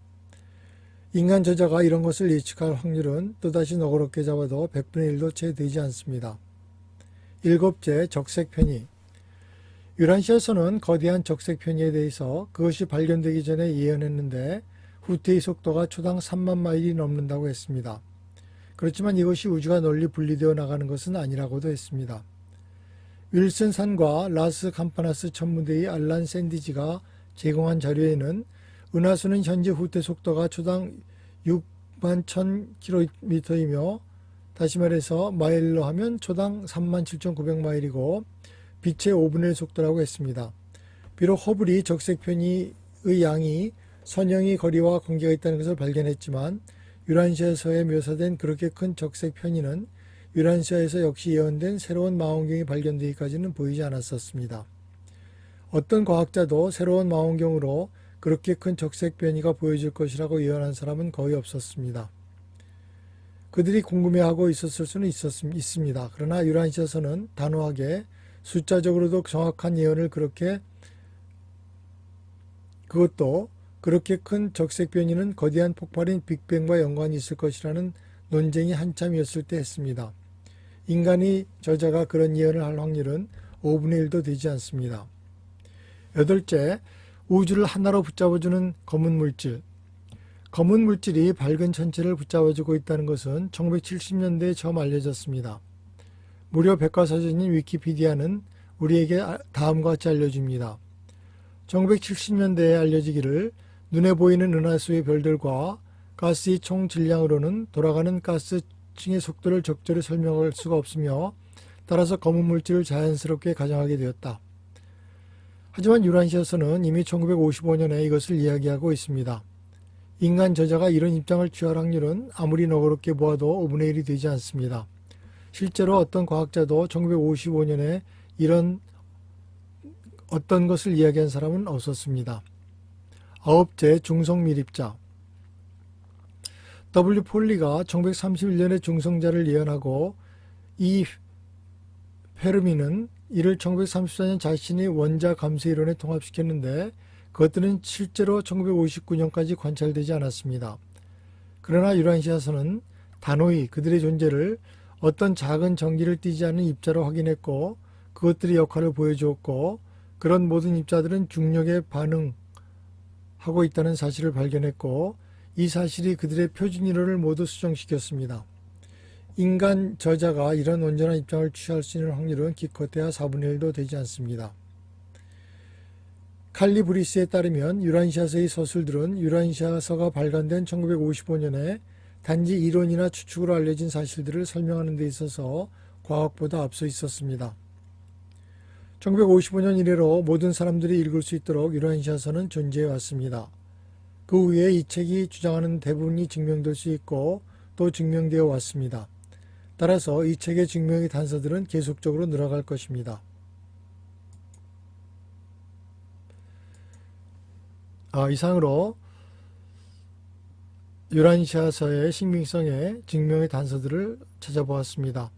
인간 저자가 이런 것을 예측할 확률은 또다시 너그럽게 잡아도 100분의 1도 채 되지 않습니다. 일곱째, 적색 편의. 유란시아서는 거대한 적색 편의에 대해서 그것이 발견되기 전에 예언했는데 후퇴의 속도가 초당 3만 마일이 넘는다고 했습니다. 그렇지만 이것이 우주가 널리 분리되어 나가는 것은 아니라고도 했습니다. 윌슨 산과 라스 캄파나스 천문대의 알란 샌디지가 제공한 자료에는 은하수는 현재 후퇴 속도가 초당 6만 1000km이며 다시 말해서 마일로 하면 초당 37,900마일이고 빛의 5분의 1 속도라고 했습니다. 비록 허블이 적색 편의의 양이 선형의 거리와 관계가 있다는 것을 발견했지만 유란시아서에 묘사된 그렇게 큰 적색 편의는 유란시아에서 역시 예언된 새로운 망원경이 발견되기까지는 보이지 않았었습니다. 어떤 과학자도 새로운 망원경으로 그렇게 큰 적색 변이가 보여질 것이라고 예언한 사람은 거의 없었습니다. 그들이 궁금해하고 있었을 수는 있습니다. 그러나 유란시아서는 단호하게 숫자적으로도 정확한 예언을 그것도 그렇게 큰 적색 변이는 거대한 폭발인 빅뱅과 연관이 있을 것이라는 논쟁이 한참이었을 때 했습니다. 인간이 저자가 그런 예언을 할 확률은 5분의 1도 되지 않습니다. 여덟째, 우주를 하나로 붙잡아주는 검은 물질. 검은 물질이 밝은 천체를 붙잡아주고 있다는 것은 1970년대에 처음 알려졌습니다. 무료 백과사전인 위키피디아는 우리에게 다음과 같이 알려줍니다. 1970년대에 알려지기를 눈에 보이는 은하수의 별들과 가스의 총 질량으로는 돌아가는 가스층의 속도를 적절히 설명할 수가 없으며 따라서 검은 물질을 자연스럽게 가정하게 되었다. 하지만 유란시아서는 이미 1955년에 이것을 이야기하고 있습니다. 인간 저자가 이런 입장을 취할 확률은 아무리 너그럽게 보아도 5분의 1이 되지 않습니다. 실제로 어떤 과학자도 1955년에 이런 어떤 것을 이야기한 사람은 없었습니다. 아홉째, 중성밀입자. W. 폴리가 1931년에 중성자를 예언하고 이 페르미는 이를 1934년 자신이 원자 감소 이론에 통합시켰는데 그것들은 실제로 1959년까지 관찰되지 않았습니다. 그러나 유란시아서는 단호히 그들의 존재를 어떤 작은 전기를 띠지 않은 입자로 확인했고 그것들의 역할을 보여주었고 그런 모든 입자들은 중력에 반응하고 있다는 사실을 발견했고 이 사실이 그들의 표준 이론을 모두 수정시켰습니다. 인간 저자가 이런 온전한 입장을 취할 수 있는 확률은 기껏해야 4분의 1도 되지 않습니다. 칼리브리스에 따르면 유란시아서의 서술들은 유란시아서가 발간된 1955년에 단지 이론이나 추측으로 알려진 사실들을 설명하는 데 있어서 과학보다 앞서 있었습니다. 1955년 이래로 모든 사람들이 읽을 수 있도록 유란시아서는 존재해 왔습니다. 그 후에 이 책이 주장하는 대부분이 증명될 수 있고 또 증명되어 왔습니다. 따라서 이 책의 증명의 단서들은 계속적으로 늘어갈 것입니다. 이상으로 유란시아서의 신빙성의 증명의 단서들을 찾아보았습니다.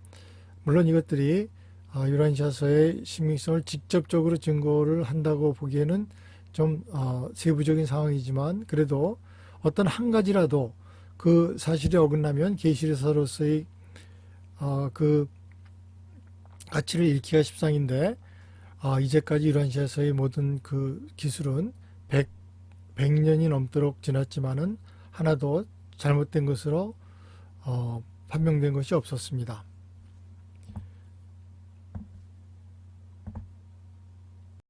물론 이것들이 유란시아서의 신빙성을 직접적으로 증거를 한다고 보기에는 좀 세부적인 상황이지만 그래도 어떤 한 가지라도 그 사실에 어긋나면 계시서로서의 그 가치를 잃기가 십상인데 이제까지 유란시아서의 모든 그 기술은 100년이 넘도록 지났지만은 하나도 잘못된 것으로 판명된 것이 없었습니다.